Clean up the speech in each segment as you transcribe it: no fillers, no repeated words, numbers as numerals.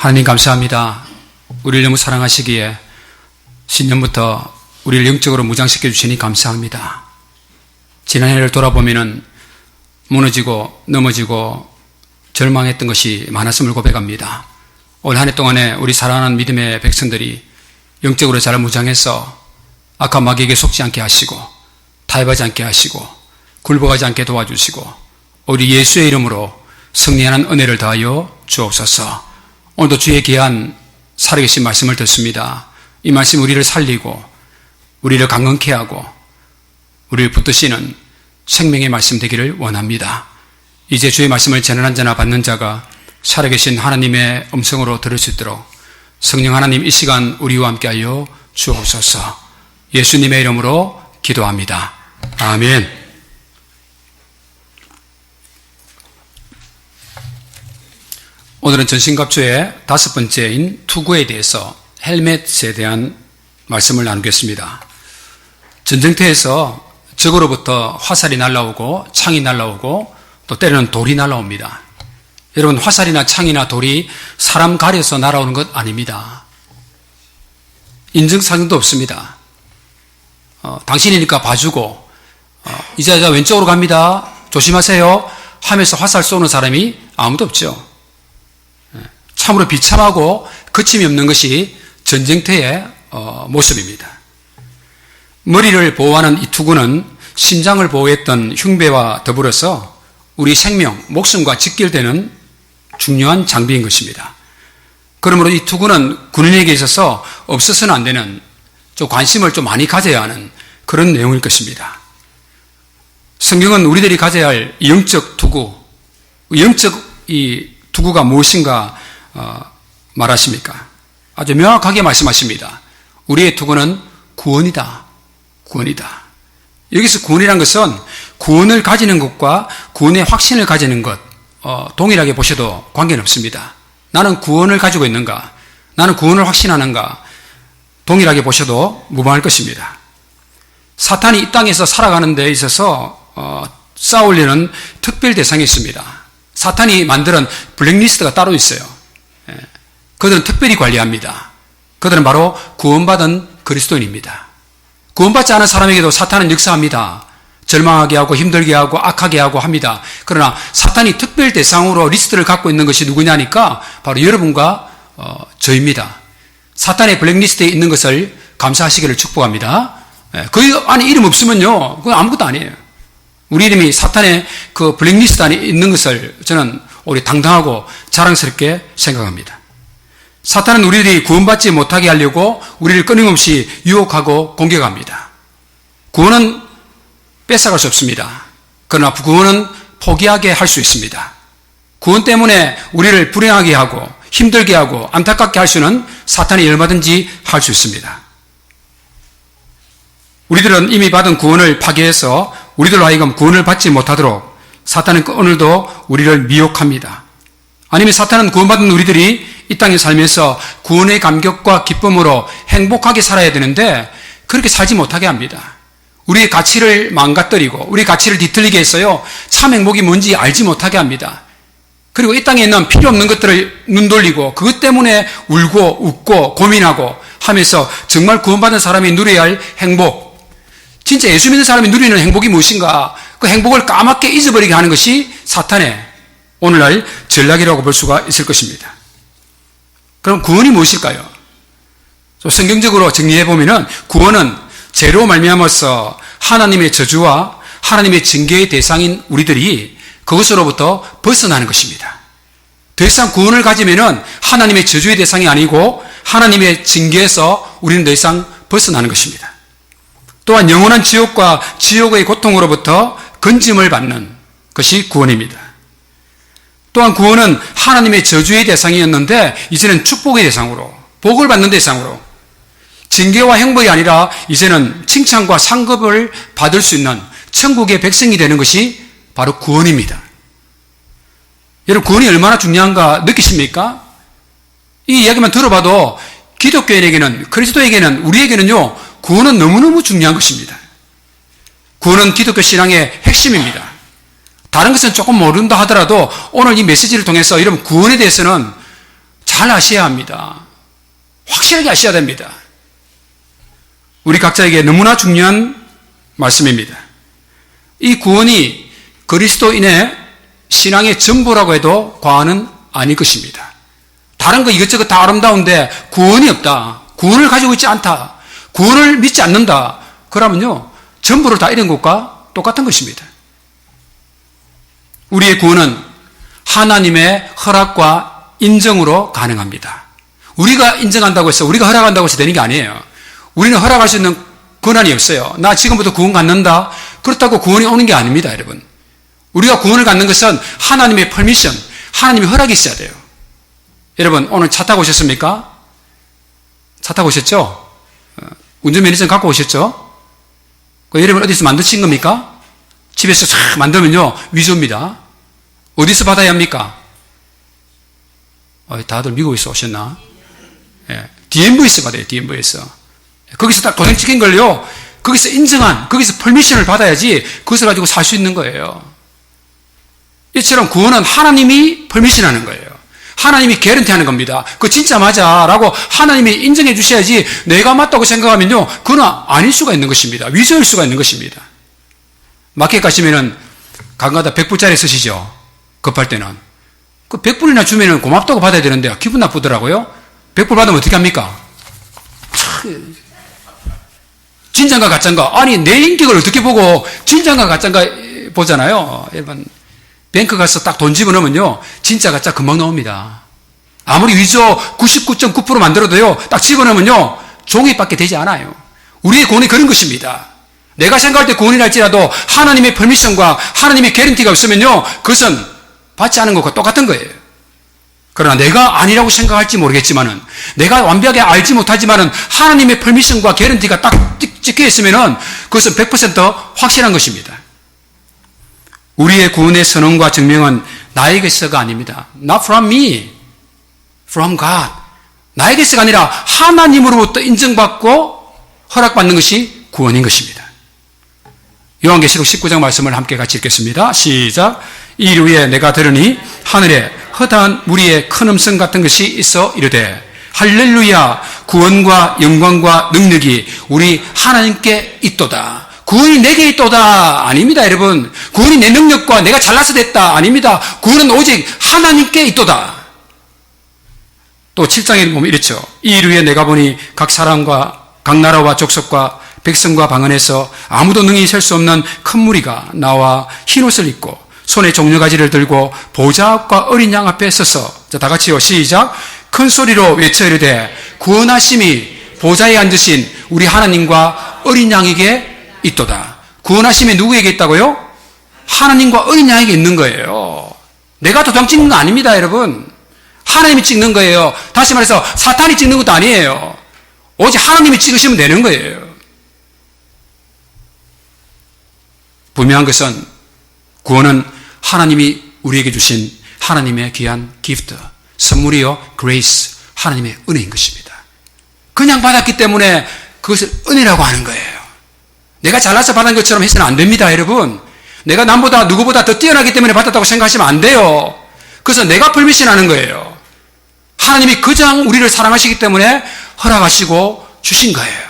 하나님 감사합니다. 우리를 너무 사랑하시기에 신년부터 우리를 영적으로 무장시켜 주시니 감사합니다. 지난해를 돌아보면 무너지고 넘어지고 절망했던 것이 많았음을 고백합니다. 올 한 해 동안에 우리 사랑하는 믿음의 백성들이 영적으로 잘 무장해서 악한 마귀에게 속지 않게 하시고 타협하지 않게 하시고 굴복하지 않게 도와주시고 우리 예수의 이름으로 승리하는 은혜를 더하여 주옵소서. 오늘도 주의 귀한 살아계신 말씀을 듣습니다. 이 말씀 우리를 살리고 우리를 강건케 하고 우리를 붙드시는 생명의 말씀 되기를 원합니다. 이제 주의 말씀을 전하는 자나 받는 자가 살아계신 하나님의 음성으로 들을 수 있도록 성령 하나님 이 시간 우리와 함께하여 주옵소서. 예수님의 이름으로 기도합니다. 아멘. 오늘은 전신갑주의 5번째인 투구에 대해서 헬멧에 대한 말씀을 나누겠습니다. 전쟁터에서 적으로부터 화살이 날아오고 창이 날아오고 또 때로는 돌이 날아옵니다. 여러분, 화살이나 창이나 돌이 사람 가려서 날아오는 것 아닙니다. 인증사정도 없습니다. 당신이니까 봐주고 이제 왼쪽으로 갑니다. 조심하세요 하면서 화살 쏘는 사람이 아무도 없죠. 참으로 비참하고 거침이 없는 것이 전쟁터의 모습입니다. 머리를 보호하는 이 투구는 심장을 보호했던 흉배와 더불어서 우리 생명, 목숨과 직결되는 중요한 장비인 것입니다. 그러므로 이 투구는 군인에게 있어서 없어서는 안 되는, 좀 관심을 좀 많이 가져야 하는 그런 내용일 것입니다. 성경은 우리들이 가져야 할 영적 투구, 영적 이 투구가 무엇인가 말하십니까? 아주 명확하게 말씀하십니다. 우리의 투구는 구원이다. 구원이다. 여기서 구원이란 것은 구원을 가지는 것과 구원의 확신을 가지는 것, 동일하게 보셔도 관계는 없습니다. 나는 구원을 가지고 있는가? 나는 구원을 확신하는가? 동일하게 보셔도 무방할 것입니다. 사탄이 이 땅에서 살아가는 데 있어서 싸우려는 특별 대상이 있습니다. 사탄이 만드는 블랙리스트가 따로 있어요. 그들은 특별히 관리합니다. 그들은 바로 구원받은 그리스도인입니다. 구원받지 않은 사람에게도 사탄은 역사합니다. 절망하게 하고 힘들게 하고 악하게 하고 합니다. 그러나 사탄이 특별 대상으로 리스트를 갖고 있는 것이 누구냐니까 바로 여러분과 저입니다. 사탄의 블랙리스트에 있는 것을 감사하시기를 축복합니다. 그 안에 이름 없으면요, 그건 아무것도 아니에요. 우리 이름이 사탄의 그 블랙리스트 안에 있는 것을 저는 우리 당당하고 자랑스럽게 생각합니다. 사탄은 우리들이 구원받지 못하게 하려고 우리를 끊임없이 유혹하고 공격합니다. 구원은 뺏어갈 수 없습니다. 그러나 구원은 포기하게 할 수 있습니다. 구원 때문에 우리를 불행하게 하고 힘들게 하고 안타깝게 할 수는 사탄이 얼마든지 할 수 있습니다. 우리들은 이미 받은 구원을 파괴해서 우리들로 하여금 구원을 받지 못하도록 사탄은 오늘도 우리를 미혹합니다. 아니면 사탄은 구원받은 우리들이 이 땅에 살면서 구원의 감격과 기쁨으로 행복하게 살아야 되는데 그렇게 살지 못하게 합니다. 우리의 가치를 망가뜨리고 우리의 가치를 뒤틀리게 해서요, 참 행복이 뭔지 알지 못하게 합니다. 그리고 이 땅에 있는 필요 없는 것들을 눈 돌리고 그것 때문에 울고 웃고 고민하고 하면서 정말 구원받은 사람이 누려야 할 행복, 진짜 예수 믿는 사람이 누리는 행복이 무엇인가, 그 행복을 까맣게 잊어버리게 하는 것이 사탄의 오늘날 전략이라고 볼 수가 있을 것입니다. 그럼 구원이 무엇일까요? 성경적으로 정리해보면 구원은 죄로 말미암아서 하나님의 저주와 하나님의 징계의 대상인 우리들이 그것으로부터 벗어나는 것입니다. 더 이상 구원을 가지면 하나님의 저주의 대상이 아니고 하나님의 징계에서 우리는 더 이상 벗어나는 것입니다. 또한 영원한 지옥과 지옥의 고통으로부터 건짐을 받는 것이 구원입니다. 또한 구원은 하나님의 저주의 대상이었는데 이제는 축복의 대상으로, 복을 받는 대상으로, 징계와 형벌이 아니라 이제는 칭찬과 상급을 받을 수 있는 천국의 백성이 되는 것이 바로 구원입니다. 여러분, 구원이 얼마나 중요한가 느끼십니까? 이 이야기만 들어봐도 기독교인에게는, 그리스도에게는, 우리에게는요, 구원은 너무너무 중요한 것입니다. 구원은 기독교 신앙의 핵심입니다. 다른 것은 조금 모른다 하더라도 오늘 이 메시지를 통해서 여러분 구원에 대해서는 잘 아셔야 합니다. 확실하게 아셔야 됩니다. 우리 각자에게 너무나 중요한 말씀입니다. 이 구원이 그리스도인의 신앙의 전부라고 해도 과언은 아닐 것입니다. 다른 거 이것저것 다 아름다운데 구원이 없다. 구원을 가지고 있지 않다. 구원을 믿지 않는다. 그러면요, 전부를 다 잃은 것과 똑같은 것입니다. 우리의 구원은 하나님의 허락과 인정으로 가능합니다. 우리가 인정한다고 해서, 우리가 허락한다고 해서 되는 게 아니에요. 우리는 허락할 수 있는 권한이 없어요. 나 지금부터 구원 갖는다. 그렇다고 구원이 오는 게 아닙니다, 여러분. 우리가 구원을 갖는 것은 하나님의 퍼미션, 하나님의 허락이 있어야 돼요. 여러분, 오늘 차 타고 오셨습니까? 차 타고 오셨죠? 운전면허증 갖고 오셨죠? 여러분 어디서 만드신 겁니까? 집에서 쫙 만들면요, 위조입니다. 어디서 받아야 합니까? 다들 미국에서 오셨나? 예, DMV에서 받아요, DMV에서. 거기서 딱 도장 찍힌 걸요, 거기서 인정한, 거기서 퍼미션을 받아야지 그것을 가지고 살 수 있는 거예요. 이처럼 구원은 하나님이 퍼미션 하는 거예요. 하나님이 개런티 하는 겁니다. 그거 진짜 맞아 라고 하나님이 인정해 주셔야지, 내가 맞다고 생각하면요, 그건 아닐 수가 있는 것입니다. 위조일 수가 있는 것입니다. 마켓 가시면은 가끔가다 100불짜리 쓰시죠? 급할 때는. 그 100불이나 주면은 고맙다고 받아야 되는데 기분 나쁘더라고요. 100불 받으면 어떻게 합니까? 진짠가 가짠가. 아니, 내 인격을 어떻게 보고 진짠가 가짠가 보잖아요. 여러분, 뱅크 가서 딱 돈 집어넣으면요, 진짜 가짜 금방 나옵니다. 아무리 위조 99.9% 만들어도요, 딱 집어넣으면요, 종이밖에 되지 않아요. 우리의 구원이 그런 것입니다. 내가 생각할 때 구원이랄지라도 하나님의 퍼미션과 하나님의 개런티가 없으면요, 그것은 받지 않은 것과 똑같은 거예요. 그러나 내가 아니라고 생각할지 모르겠지만은, 내가 완벽하게 알지 못하지만은 하나님의 퍼미션과 개런티가 딱 찍혀 있으면은 그것은 100% 확실한 것입니다. 우리의 구원의 선언과 증명은 나에게서가 아닙니다. Not from me, from God. 나에게서가 아니라 하나님으로부터 인정받고 허락받는 것이 구원인 것입니다. 요한계시록 19장 말씀을 함께 같이 읽겠습니다. 시작. 일 후에 내가 들으니 하늘에 허다한 무리의 큰 음성 같은 것이 있어 이르되, 할렐루야, 구원과 영광과 능력이 우리 하나님께 있도다. 구원이 내게 있도다. 아닙니다, 여러분. 구원이 내 능력과 내가 잘나서 됐다. 아닙니다. 구원은 오직 하나님께 있도다. 또 7장에 보면 이렇죠. 이 일 후에 내가 보니 각 사람과 각 나라와 족속과 백성과 방언에서 아무도 능히 셀 수 없는 큰 무리가 나와 흰옷을 입고 손에 종려가지를 들고 보좌 앞과 어린 양 앞에 서서, 자, 다 같이요. 시작. 큰 소리로 외쳐 이르되, 구원하심이 보좌에 앉으신 우리 하나님과 어린 양에게 있도다. 구원하심이 누구에게 있다고요? 하나님과 어린 양에게 있는 거예요. 내가 도장 찍는 거 아닙니다, 여러분. 하나님이 찍는 거예요. 다시 말해서 사탄이 찍는 것도 아니에요. 오직 하나님이 찍으시면 되는 거예요. 분명한 것은 구원은 하나님이 우리에게 주신 하나님의 귀한 기프트, 선물이요, 그레이스, 하나님의 은혜인 것입니다. 그냥 받았기 때문에 그것을 은혜라고 하는 거예요. 내가 잘나서 받은 것처럼 해서는 안 됩니다, 여러분. 내가 남보다 누구보다 더 뛰어나기 때문에 받았다고 생각하시면 안 돼요. 그래서 내가 퍼미션 하는 거예요. 하나님이 그냥 우리를 사랑하시기 때문에 허락하시고 주신 거예요.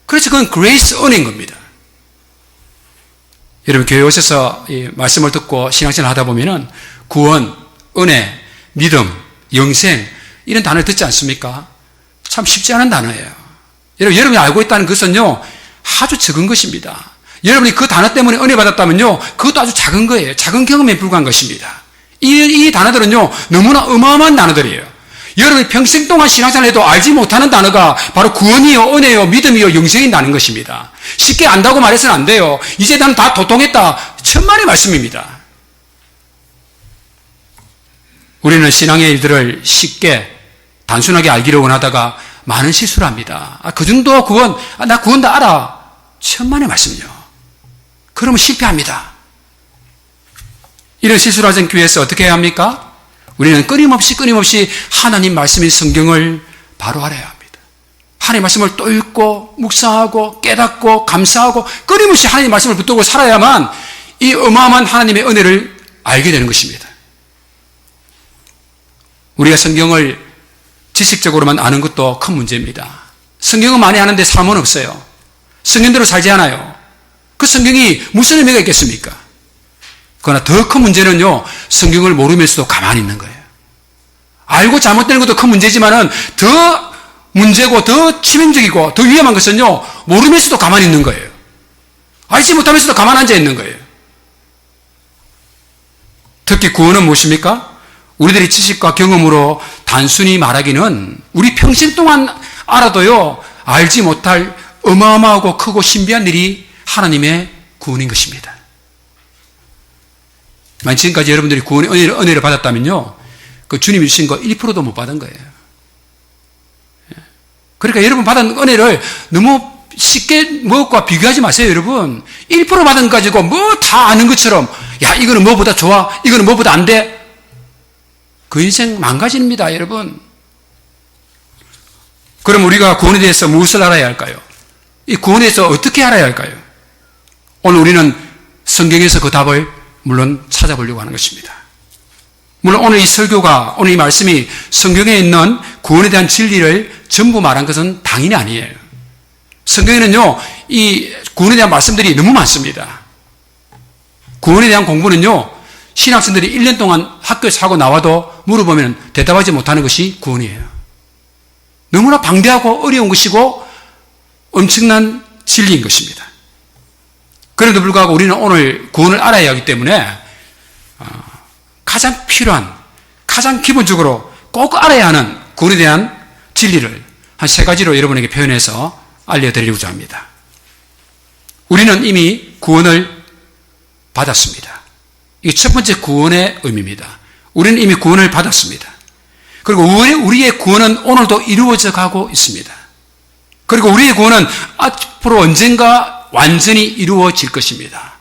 그래서 그건 그레이스, 은혜인 겁니다. 여러분, 교회 오셔서 이 말씀을 듣고 신앙생활 하다 보면은 구원, 은혜, 믿음, 영생, 이런 단어를 듣지 않습니까? 참 쉽지 않은 단어예요. 여러분이 알고 있다는 것은요, 아주 적은 것입니다. 여러분이 그 단어 때문에 은혜 받았다면요, 그것도 아주 작은 거예요. 작은 경험에 불과한 것입니다. 이 단어들은요, 너무나 어마어마한 단어들이에요. 여러분이 평생 동안 신앙생활을 해도 알지 못하는 단어가 바로 구원이요, 은혜요, 믿음이요, 영생이라는 것입니다. 쉽게 안다고 말해서는 안 돼요. 이제 나는 다 도통했다. 천만의 말씀입니다. 우리는 신앙의 일들을 쉽게, 단순하게 알기를 원하다가 많은 실수를 합니다. 그 정도 구원, 나 구원 다 알아. 천만의 말씀이요. 그러면 실패합니다. 이런 실수를 하지 않기 위해서 어떻게 해야 합니까? 우리는 끊임없이 하나님 말씀인 성경을 바로 알아야 합니다. 하나님 말씀을 또 읽고 묵상하고 깨닫고 감사하고 끊임없이 하나님 말씀을 붙들고 살아야만 이 어마어마한 하나님의 은혜를 알게 되는 것입니다. 우리가 성경을 지식적으로만 아는 것도 큰 문제입니다. 성경은 많이 아는데 삶은 없어요. 성경대로 살지 않아요. 그 성경이 무슨 의미가 있겠습니까? 그러나 더 큰 문제는요, 성경을 모르면서도 가만히 있는 거예요. 알고 잘못되는 것도 큰 문제지만은 더 문제고 더 치명적이고 더 위험한 것은요, 모르면서도 가만히 있는 거예요. 알지 못하면서도 가만히 앉아 있는 거예요. 특히 구원은 무엇입니까? 우리들이 지식과 경험으로 단순히 말하기는 우리 평생 동안 알아도요, 알지 못할 어마어마하고 크고 신비한 일이 하나님의 구원인 것입니다. 만약 지금까지 여러분들이 구원의 은혜를 받았다면요, 그 주님이 주신 거 1%도 못 받은 거예요. 그러니까 여러분 받은 은혜를 너무 쉽게 무엇과 비교하지 마세요, 여러분. 1% 받은 거 가지고 뭐 다 아는 것처럼, 야, 이거는 뭐보다 좋아, 이거는 뭐보다 안 돼. 그 인생 망가집니다, 여러분. 그럼 우리가 구원에 대해서 무엇을 알아야 할까요? 이 구원에 대해서 어떻게 알아야 할까요? 오늘 우리는 성경에서 그 답을 물론 찾아보려고 하는 것입니다. 물론 오늘 이 설교가, 오늘 이 말씀이 성경에 있는 구원에 대한 진리를 전부 말한 것은 당연히 아니에요. 성경에는요, 이 구원에 대한 말씀들이 너무 많습니다. 구원에 대한 공부는요, 신학생들이 1년 동안 학교에서 하고 나와도 물어보면 대답하지 못하는 것이 구원이에요. 너무나 방대하고 어려운 것이고 엄청난 진리인 것입니다. 그럼에도 불구하고 우리는 오늘 구원을 알아야 하기 때문에 가장 필요한, 가장 기본적으로 꼭 알아야 하는 구원에 대한 진리를 한 3가지로 여러분에게 표현해서 알려드리고자 합니다. 우리는 이미 구원을 받았습니다. 이게 첫 번째 구원의 의미입니다. 우리는 이미 구원을 받았습니다. 그리고 우리의 구원은 오늘도 이루어져 가고 있습니다. 그리고 우리의 구원은 앞으로 언젠가 완전히 이루어질 것입니다.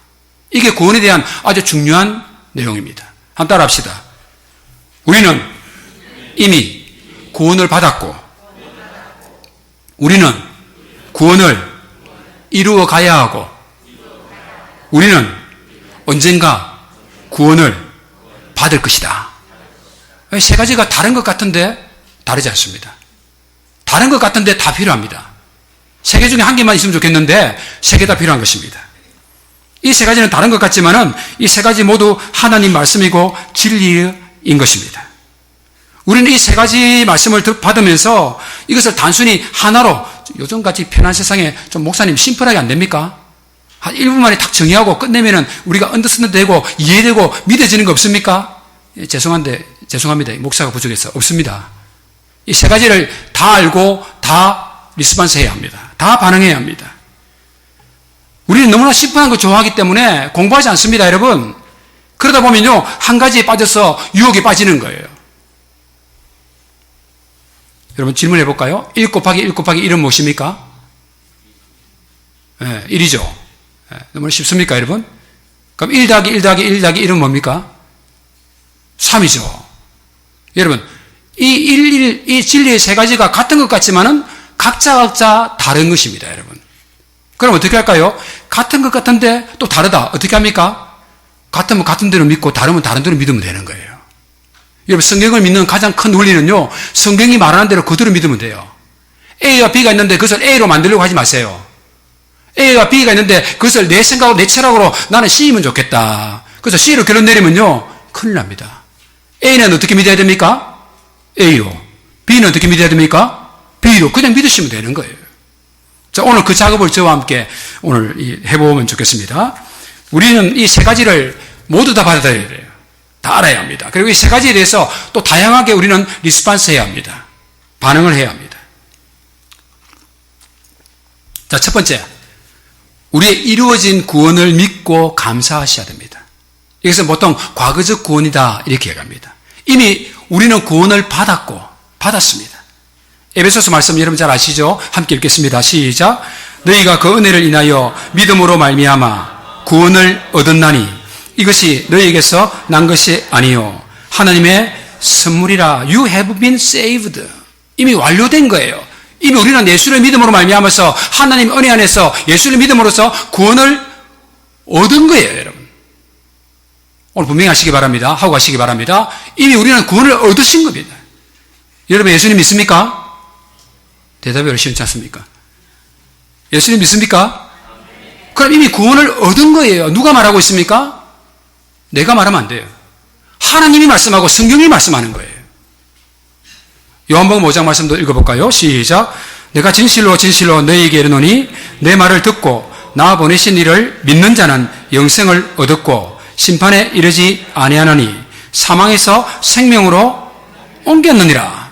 이게 구원에 대한 아주 중요한 내용입니다. 한번 따라 합시다. 우리는 이미 구원을 받았고, 우리는 구원을 이루어 가야 하고, 우리는 언젠가 구원을 받을 것이다. 3가지가 다른 것 같은데 다르지 않습니다. 다른 것 같은데 다 필요합니다. 3개 중에 1개만 있으면 좋겠는데 3개 다 필요한 것입니다. 이 3가지는 다른 것 같지만은 이 3가지 모두 하나님 말씀이고 진리인 것입니다. 우리는 이 3가지 말씀을 받으면서 이것을 단순히 하나로, 요즘같이 편한 세상에 좀 목사님 심플하게 안 됩니까? 한 1분 만에 탁 정의하고 끝내면은 우리가 언더스탠드 되고 이해되고 믿어지는 거 없습니까? 죄송합니다. 목사가 부족해서 없습니다. 이 3가지를 다 알고 다 리스폰스 해야 합니다. 다 반응해야 합니다. 우리는 너무나 심플한 거 좋아하기 때문에 공부하지 않습니다, 여러분. 그러다 보면요, 한 가지에 빠져서 유혹에 빠지는 거예요. 여러분 질문해 볼까요? 1 곱하기 1 곱하기 1은 무엇입니까? 1이죠. 너무 쉽습니까, 여러분? 그럼 1 더하기 1 더하기 1 더하기 1은 뭡니까? 3이죠. 여러분, 이 진리의 3가지가 같은 것 같지만은 각자 다른 것입니다, 여러분. 그럼 어떻게 할까요? 같은 것 같은데 또 다르다. 어떻게 합니까? 같으면 같은 대로 믿고 다르면 다른 대로 믿으면 되는 거예요. 여러분, 성경을 믿는 가장 큰 원리는요, 성경이 말하는 대로 그대로 믿으면 돼요. A와 B가 있는데 그것을 A로 만들려고 하지 마세요. A와 B가 있는데 그것을 내 생각으로, 내 철학으로 나는 C이면 좋겠다. 그래서 C로 결론 내리면요, 큰일 납니다. A는 어떻게 믿어야 됩니까? A로. B는 어떻게 믿어야 됩니까? B로. 그냥 믿으시면 되는 거예요. 자, 오늘 그 작업을 저와 함께 오늘 해보면 좋겠습니다. 우리는 이 3가지를 모두 다 받아들여야 돼요. 다 알아야 합니다. 그리고 이 3가지에 대해서 또 다양하게 우리는 리스폰스 해야 합니다. 반응을 해야 합니다. 자, 첫 번째. 우리의 이루어진 구원을 믿고 감사하셔야 됩니다. 이것은 보통 과거적 구원이다 이렇게 얘기합니다. 이미 우리는 구원을 받았습니다. 에베소서 말씀 여러분 잘 아시죠? 함께 읽겠습니다. 시작. 너희가 그 은혜를 인하여 믿음으로 말미암아 구원을 얻었나니 이것이 너희에게서 난 것이 아니요 하나님의 선물이라. You have been saved. 이미 완료된 거예요. 이미 우리는 예수를 믿음으로 말미암아서 하나님 은혜 안에서 예수를 믿음으로써 구원을 얻은 거예요, 여러분. 오늘 분명히 하시기 바랍니다. 하고 가시기 바랍니다. 이미 우리는 구원을 얻으신 겁니다. 여러분 예수님 믿습니까? 대답이 어렵지 않습니까? 예수님 믿습니까? 그럼 이미 구원을 얻은 거예요. 누가 말하고 있습니까? 내가 말하면 안 돼요. 하나님이 말씀하고 성경이 말씀하는 거예요. 요한복음 5장 말씀도 읽어볼까요? 시작. 내가 진실로 진실로 너희에게 이르노니 내 말을 듣고 나 보내신 이를 믿는 자는 영생을 얻었고 심판에 이르지 아니하나니 사망에서 생명으로 옮겼느니라.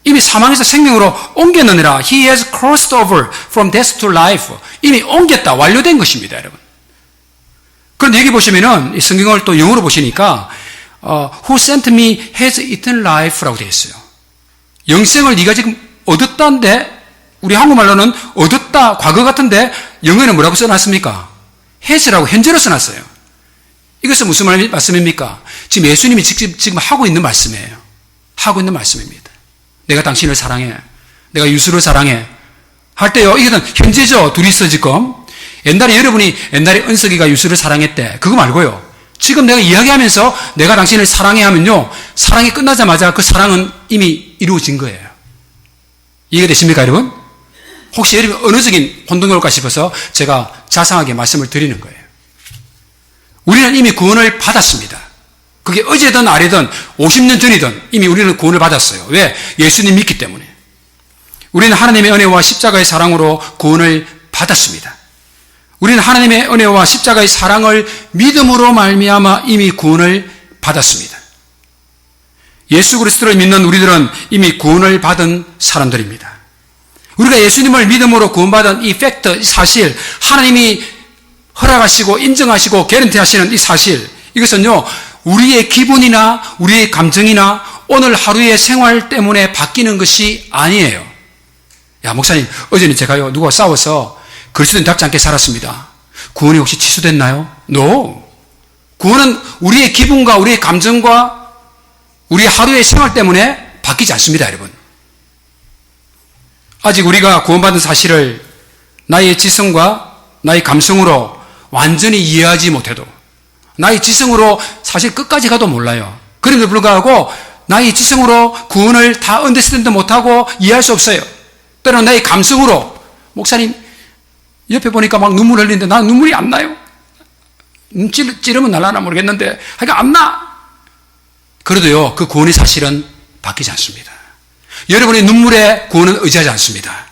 이미 사망에서 생명으로 옮겼느니라. He has crossed over from death to life. 이미 옮겼다. 완료된 것입니다, 여러분. 그런데 여기 보시면은 이 성경을 또 영어로 보시니까 Who sent me has eternal life라고 되어 있어요. 영생을 네가 지금 얻었다인데 우리 한국말로는 얻었다 과거 같은데 영어에는 뭐라고 써놨습니까? has라고 현재로 써놨어요. 이것은 무슨 말씀입니까? 지금 예수님이 직접 지금 하고 있는 말씀이에요. 하고 있는 말씀입니다. 내가 당신을 사랑해. 내가 유수를 사랑해. 할 때요. 이것은 현재죠. 둘이서 지금. 옛날에 은석이가 유수를 사랑했대. 그거 말고요. 지금 내가 이야기하면서 내가 당신을 사랑해 하면요. 사랑이 끝나자마자 그 사랑은 이미 이루어진 거예요. 이해가 되십니까, 여러분? 혹시 여러분 언어적인 혼동이 올까 싶어서 제가 자상하게 말씀을 드리는 거예요. 우리는 이미 구원을 받았습니다. 그게 어제든 아래든 50년 전이든 이미 우리는 구원을 받았어요. 왜? 예수님 믿기 때문에. 우리는 하나님의 은혜와 십자가의 사랑으로 구원을 받았습니다. 우리는 하나님의 은혜와 십자가의 사랑을 믿음으로 말미암아 이미 구원을 받았습니다. 예수 그리스도를 믿는 우리들은 이미 구원을 받은 사람들입니다. 우리가 예수님을 믿음으로 구원받은 이 팩트, 이 사실, 하나님이 허락하시고 인정하시고 개런티하시는 이 사실, 이것은요 우리의 기분이나 우리의 감정이나 오늘 하루의 생활 때문에 바뀌는 것이 아니에요. 야 목사님, 어제는 제가요 누구와 싸워서 그리스도인답지 않게 살았습니다. 구원이 혹시 취소됐나요? No. 구원은 우리의 기분과 우리의 감정과 우리의 하루의 생활 때문에 바뀌지 않습니다, 여러분. 아직 우리가 구원받은 사실을 나의 지성과 나의 감성으로 완전히 이해하지 못해도, 나의 지성으로 사실 끝까지 가도 몰라요. 그럼에도 불구하고 나의 지성으로 구원을 다 언더스탠드 못하고 이해할 수 없어요. 때로는 나의 감성으로, 목사님 옆에 보니까 막 눈물 흘리는데 나는 눈물이 안 나요. 찌르면 날라나 모르겠는데 하여간 안 나. 그래도요 그 구원의 사실은 바뀌지 않습니다. 여러분의 눈물에 구원은 의지하지 않습니다.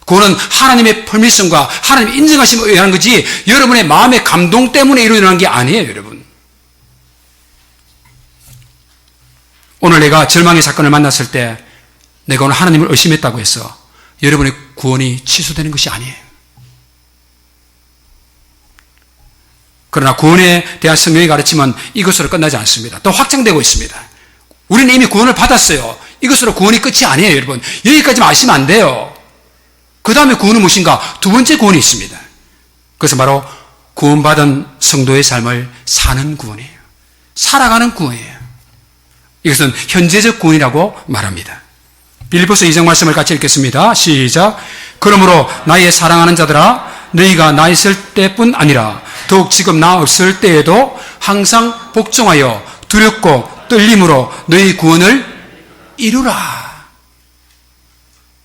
구원은 하나님의 퍼미션과 하나님의 인정하심에 의한 거지 여러분의 마음의 감동 때문에 일어나는 게 아니에요, 여러분. 오늘 내가 절망의 사건을 만났을 때 내가 오늘 하나님을 의심했다고 해서 여러분의 구원이 취소되는 것이 아니에요. 그러나 구원에 대한 성경의 가르침은 이것으로 끝나지 않습니다. 또 확장되고 있습니다. 우리는 이미 구원을 받았어요. 이것으로 구원이 끝이 아니에요, 여러분. 여기까지만 아시면 안 돼요. 그 다음에 구원은 무엇인가? 두 번째 구원이 있습니다. 그것은 바로 구원받은 성도의 삶을 사는 구원이에요. 살아가는 구원이에요. 이것은 현재적 구원이라고 말합니다. 빌립보서 2장 말씀을 같이 읽겠습니다. 시작. 그러므로 나의 사랑하는 자들아, 너희가 나 있을 때뿐 아니라 더욱 지금 나 없을 때에도 항상 복종하여 두렵고 떨림으로 너희 구원을 이루라.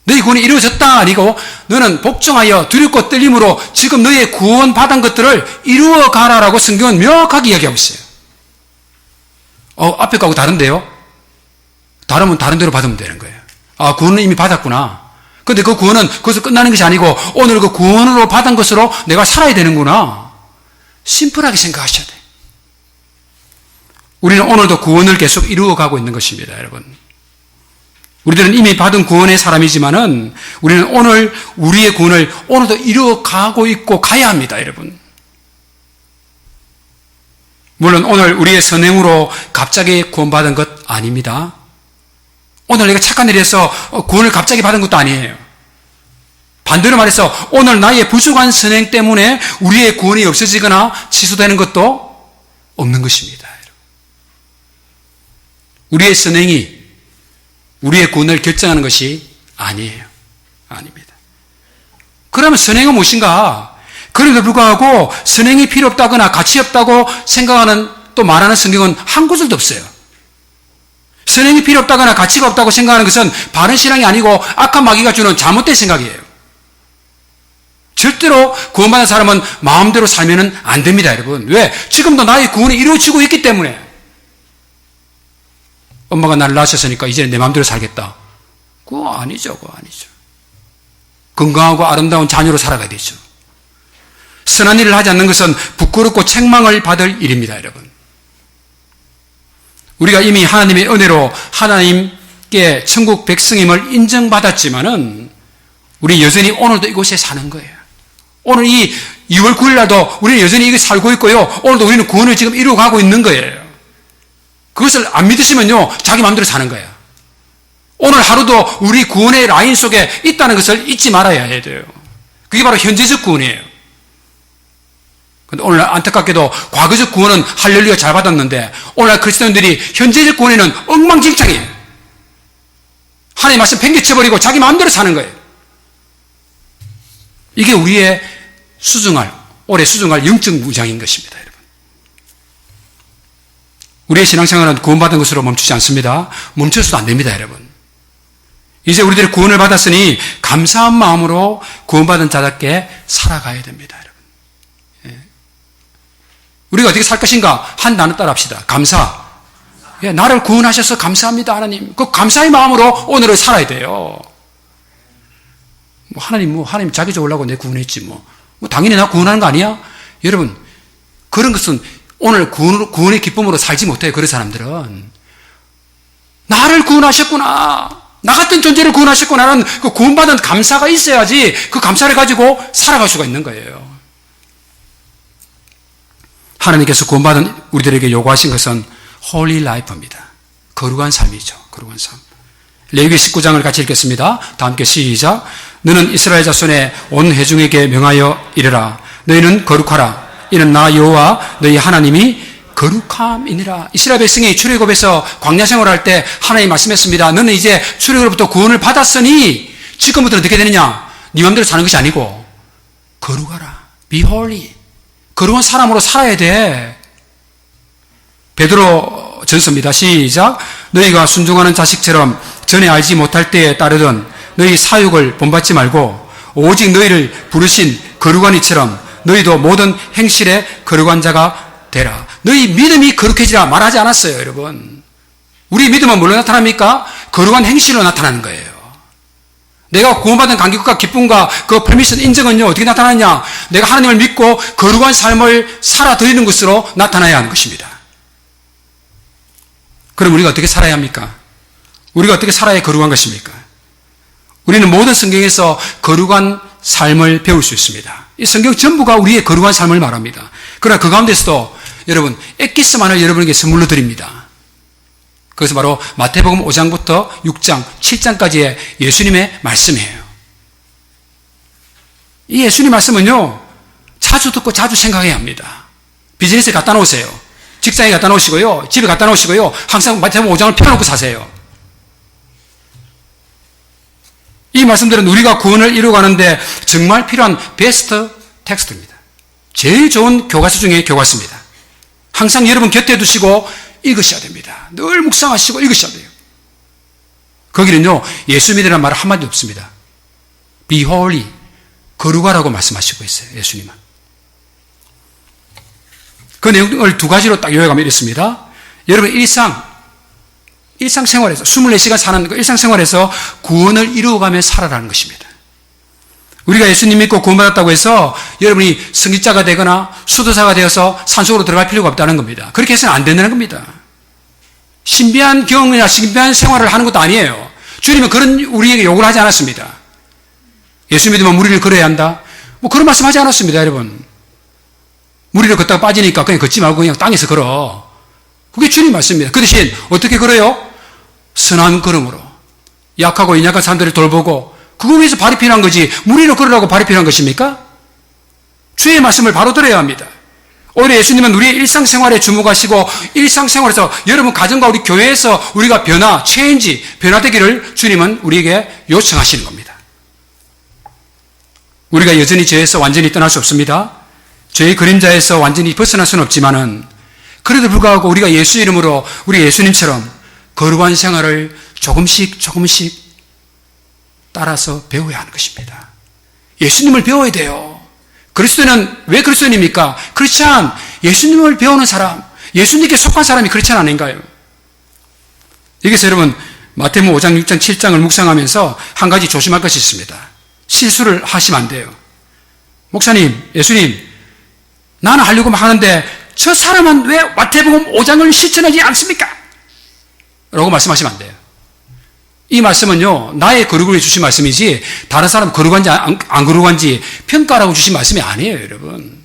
너희 구원이 이루어졌다 아니고 너는 복종하여 두렵고 떨림으로 지금 너희의 구원받은 것들을 이루어가라라고 성경은 명확하게 이야기하고 있어요. 앞에 거하고 다른데요? 다르면 다른 대로 받으면 되는 거예요. 아, 구원은 이미 받았구나. 근데 그 구원은 거기서 끝나는 것이 아니고 오늘 그 구원으로 받은 것으로 내가 살아야 되는구나. 심플하게 생각하셔야 돼요. 우리는 오늘도 구원을 계속 이루어가고 있는 것입니다, 여러분. 우리들은 이미 받은 구원의 사람이지만은 우리는 오늘 우리의 구원을 오늘도 이루어가고 있고 가야 합니다, 여러분. 물론 오늘 우리의 선행으로 갑자기 구원받은 것 아닙니다. 오늘 내가 착한 일을 해서 구원을 갑자기 받은 것도 아니에요. 반대로 말해서 오늘 나의 부족한 선행 때문에 우리의 구원이 없어지거나 취소되는 것도 없는 것입니다. 우리의 선행이 우리의 구원을 결정하는 것이 아니에요. 아닙니다. 그러면 선행은 무엇인가? 그럼에도 불구하고 선행이 필요 없다거나 가치 없다고 생각하는 또 말하는 성경은 한 구절도 없어요. 선행이 필요 없다거나 가치가 없다고 생각하는 것은 바른 신앙이 아니고 악한 마귀가 주는 잘못된 생각이에요. 절대로 구원받은 사람은 마음대로 살면 안 됩니다, 여러분. 왜? 지금도 나의 구원이 이루어지고 있기 때문에. 엄마가 나를 낳으셨으니까 이제는 내 마음대로 살겠다. 그거 아니죠, 그거 아니죠. 건강하고 아름다운 자녀로 살아가야 되죠. 선한 일을 하지 않는 것은 부끄럽고 책망을 받을 일입니다, 여러분. 우리가 이미 하나님의 은혜로 하나님께 천국 백성임을 인정받았지만은 우리 여전히 오늘도 이곳에 사는 거예요. 오늘 이 2월 9일 날도 우리는 여전히 이게 살고 있고요. 오늘도 우리는 구원을 지금 이루어가고 있는 거예요. 그것을 안 믿으시면요, 자기 마음대로 사는 거예요. 오늘 하루도 우리 구원의 라인 속에 있다는 것을 잊지 말아야 돼요. 그게 바로 현재적 구원이에요. 근데 오늘 안타깝게도 과거적 구원은 할렐루야 잘 받았는데 오늘날 그리스도인들이 현재적 구원에는 엉망진창이에요. 하나님 말씀 팽개쳐버리고 자기 마음대로 사는 거예요. 이게 우리의 올해 수중할 영적 무장인 것입니다, 여러분. 우리의 신앙생활은 구원받은 것으로 멈추지 않습니다. 멈춰서도 안 됩니다, 여러분. 이제 우리들이 구원을 받았으니 감사한 마음으로 구원받은 자답게 살아가야 됩니다, 여러분. 우리가 어떻게 살 것인가? 한 단어 따라 합시다. 감사. 예, 나를 구원하셔서 감사합니다, 하나님. 그 감사의 마음으로 오늘을 살아야 돼요. 하나님 자기 좋으려고 내 구원했지, 당연히 나 구원하는 거 아니야? 여러분, 그런 것은 오늘 구원의 기쁨으로 살지 못해요, 그런 사람들은. 나를 구원하셨구나. 나 같은 존재를 구원하셨구나는 그 구원받은 감사가 있어야지 그 감사를 가지고 살아갈 수가 있는 거예요. 하나님께서 구원받은 우리들에게 요구하신 것은 holy life입니다. 거룩한 삶이죠. 거룩한 삶. 레위기 19장을 같이 읽겠습니다. 다 함께 시작. 너는 이스라엘 자손의 온 회중에게 명하여 이르라. 너희는 거룩하라. 이는 나 여호와 너희 하나님이 거룩함이니라. 이스라엘 백성이 출애굽에서 광야 생활할 때 하나님이 말씀했습니다. 너는 이제 출애굽으로부터 구원을 받았으니 지금부터는 어떻게 되느냐? 네 마음대로 사는 것이 아니고 거룩하라. Be holy. 거룩한 사람으로 살아야 돼. 베드로 전서입니다. 시작. 너희가 순종하는 자식처럼 전에 알지 못할 때에 따르던 너희 사육을 본받지 말고 오직 너희를 부르신 거룩한 이처럼 너희도 모든 행실에 거룩한 자가 되라. 너희 믿음이 거룩해지라 말하지 않았어요, 여러분. 우리 믿음은 뭘로 나타납니까? 거룩한 행실로 나타나는 거예요. 내가 구원받은 감격과 기쁨과 그 퍼미션 인정은요, 어떻게 나타나냐? 내가 하나님을 믿고 거룩한 삶을 살아드리는 것으로 나타나야 하는 것입니다. 그럼 우리가 어떻게 살아야 합니까? 우리가 어떻게 살아야 거룩한 것입니까? 우리는 모든 성경에서 거룩한 삶을 배울 수 있습니다. 이 성경 전부가 우리의 거룩한 삶을 말합니다. 그러나 그 가운데서도 여러분, 엑기스만을 여러분에게 선물로 드립니다. 그것은 바로 마태복음 5장부터 6장, 7장까지의 예수님의 말씀이에요. 이 예수님 말씀은요, 자주 듣고 자주 생각해야 합니다. 비즈니스에 갖다 놓으세요. 직장에 갖다 놓으시고요. 집에 갖다 놓으시고요. 항상 마태복음 5장을 펴놓고 사세요. 이 말씀들은 우리가 구원을 이루어가는데 정말 필요한 베스트 텍스트입니다. 제일 좋은 교과서 중에 교과서입니다. 항상 여러분 곁에 두시고 읽으셔야 됩니다. 늘 묵상하시고 읽으셔야 돼요. 거기는요, 예수 믿으라는 말 한마디 없습니다. Be holy. 거룩하라고 말씀하시고 있어요, 예수님은. 그 내용을 두 가지로 딱 요약하면 이렇습니다. 여러분 일상생활에서 24시간 사는 그 일상생활에서 구원을 이루어가며 살아라는 것입니다. 우리가 예수님 믿고 구원받았다고 해서 여러분이 성직자가 되거나 수도사가 되어서 산속으로 들어갈 필요가 없다는 겁니다. 그렇게 해서는 안 된다는 겁니다. 신비한 경험이나 신비한 생활을 하는 것도 아니에요. 주님은 그런 우리에게 요구를 하지 않았습니다. 예수 믿으면 무리를 걸어야 한다. 그런 말씀 하지 않았습니다, 여러분. 무리를 걷다가 빠지니까 그냥 걷지 말고 그냥 땅에서 걸어. 그게 주님 말씀입니다. 그 대신 어떻게 걸어요? 선한 걸음으로. 약하고 인약한 사람들을 돌보고 그거 위해서 발이 필요한 거지 무리로 걸으라고 발이 필요한 것입니까? 주의 말씀을 바로 들어야 합니다. 오히려 예수님은 우리의 일상생활에 주목하시고 일상생활에서 여러분 가정과 우리 교회에서 우리가 변화되기를 주님은 우리에게 요청하시는 겁니다. 우리가 여전히 죄에서 완전히 떠날 수 없습니다. 죄의 그림자에서 완전히 벗어날 수는 없지만은 그래도 불구하고 우리가 예수 이름으로 우리 예수님처럼 거룩한 생활을 조금씩 따라서 배워야 하는 것입니다. 예수님을 배워야 돼요. 그리스도는 왜 그리스도인입니까? 크리스찬, 예수님을 배우는 사람, 예수님께 속한 사람이 크리스찬 아닌가요? 여기서 여러분 마태복음 5장, 6장, 7장을 묵상하면서 한 가지 조심할 것이 있습니다. 실수를 하시면 안 돼요. 목사님, 예수님, 나는 하려고 하는데 저 사람은 왜 마태복음 5장을 실천하지 않습니까? 라고 말씀하시면 안 돼요. 이 말씀은요, 나의 거룩을 위해 주신 말씀이지 다른 사람 거룩한지 안 거룩한지 평가라고 주신 말씀이 아니에요, 여러분.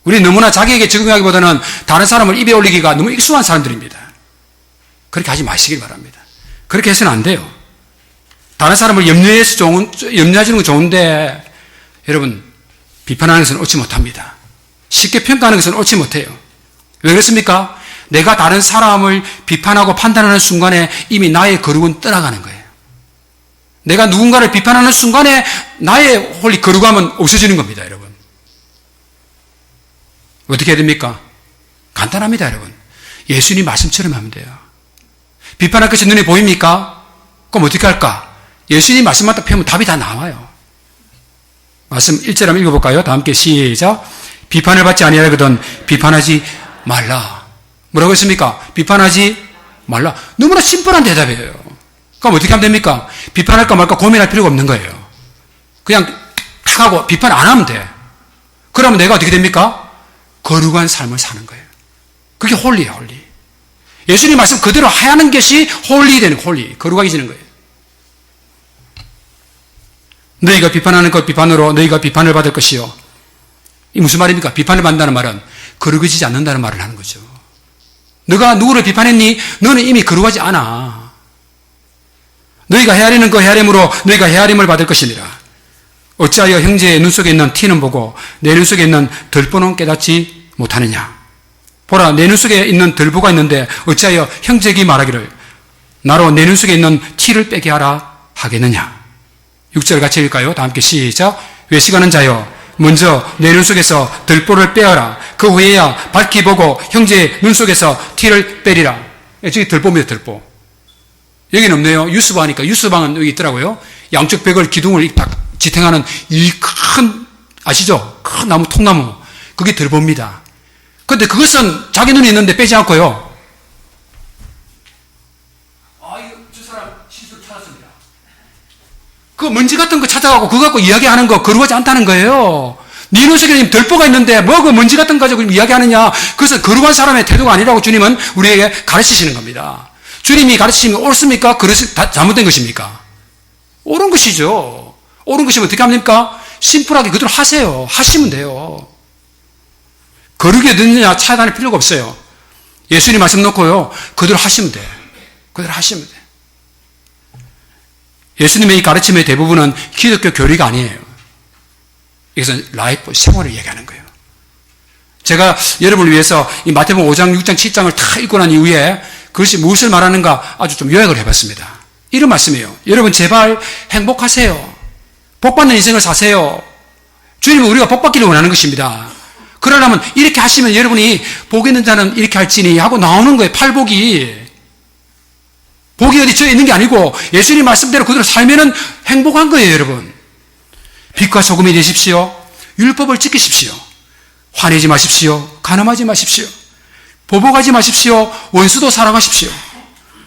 우리 너무나 자기에게 적응하기보다는 다른 사람을 입에 올리기가 너무 익숙한 사람들입니다. 그렇게 하지 마시길 바랍니다. 그렇게 해서는 안 돼요. 다른 사람을 염려해주는 건 좋은데 여러분, 비판하는 것은 옳지 못합니다. 쉽게 평가하는 것은 옳지 못해요. 왜 그렇습니까? 내가 다른 사람을 비판하고 판단하는 순간에 이미 나의 거룩은 떠나가는 거예요. 내가 누군가를 비판하는 순간에 나의 홀리 거룩함은 없어지는 겁니다, 여러분. 어떻게 해야 됩니까? 간단합니다, 여러분. 예수님 말씀처럼 하면 돼요. 비판할 것이 눈에 보입니까? 그럼 어떻게 할까? 예수님 말씀만 딱 펴면 답이 다 나와요. 말씀 1절 한번 읽어볼까요? 다 함께 시작. 비판을 받지 아니하거든 비판하지 말라. 뭐라고 했습니까? 비판하지 말라. 너무나 심플한 대답이에요. 그럼 어떻게 하면 됩니까? 비판할까 말까 고민할 필요가 없는 거예요. 그냥 탁 하고 비판 안 하면 돼. 그러면 내가 어떻게 됩니까? 거룩한 삶을 사는 거예요. 그게 홀리예요, 홀리. 예수님 말씀 그대로 하는 것이 홀리 되는 홀리. 거룩하게 거예요. 너희가 비판하는 것 비판으로 너희가 비판을 받을 것이요. 이 무슨 말입니까? 비판을 받는다는 말은 거룩해지지 않는다는 말을 하는 거죠. 너가 누구를 비판했니? 너는 이미 거룩하지 않아. 너희가 헤아리는 그 헤아림으로 너희가 헤아림을 받을 것이니라. 어찌하여 형제의 눈 속에 있는 티는 보고 내 눈 속에 있는 덜보는 깨닫지 못하느냐. 보라, 내 눈 속에 있는 덜보가 있는데 어찌하여 형제에게 말하기를 나로 내 눈 속에 있는 티를 빼게 하라 하겠느냐. 6절 같이 읽을까요? 다 함께 시작. 외식하는 자여, 먼저 내 눈 속에서 덜보를 빼어라. 그 후에야 밝히 보고 형제의 눈 속에서 티를 빼리라. 저기 덜보입니다, 덜보. 여기는 없네요. 유수방 하니까 유수방은 여기 있더라고요. 양쪽 벽을 기둥을 딱 지탱하는 이 큰, 아시죠? 큰 나무, 통나무. 그게 덜보입니다. 그런데 그것은 자기 눈에 있는데 빼지 않고요. 저 사람 실수를 찾았습니다. 그 먼지 같은 거 찾아가고 그거 갖고 이야기하는 거 거룩하지 않다는 거예요. 네 눈 속에 덜보가 있는데 뭐 그 먼지 같은 거 가지고 이야기하느냐. 그것은 거룩한 사람의 태도가 아니라고 주님은 우리에게 가르치시는 겁니다. 주님이 가르치시면 옳습니까? 그것이 잘못된 것입니까? 옳은 것이죠. 옳은 것이면 어떻게 합니까? 심플하게 그대로 하세요. 하시면 돼요. 거룩이 어딨느냐 찾아다닐 필요가 없어요. 예수님 말씀 놓고요. 그대로 하시면 돼. 그대로 하시면 돼. 예수님의 이 가르침의 대부분은 기독교 교리가 아니에요. 이것은 라이프, 생활을 얘기하는 거예요. 제가 여러분을 위해서 이 마태복음 5장, 6장, 7장을 다 읽고 난 이후에 그것이 무엇을 말하는가 아주 좀 요약을 해봤습니다. 이런 말씀이에요. 여러분 제발 행복하세요. 복받는 인생을 사세요. 주님은 우리가 복받기를 원하는 것입니다. 그러려면 이렇게 하시면 여러분이 복 있는 자는 이렇게 할지니 하고 나오는 거예요. 팔복이. 복이 어디 저 있는 게 아니고 예수님 말씀대로 그대로 살면은 행복한 거예요, 여러분. 빛과 소금이 되십시오. 율법을 지키십시오. 화내지 마십시오. 간음하지 마십시오. 보복하지 마십시오. 원수도 사랑하십시오.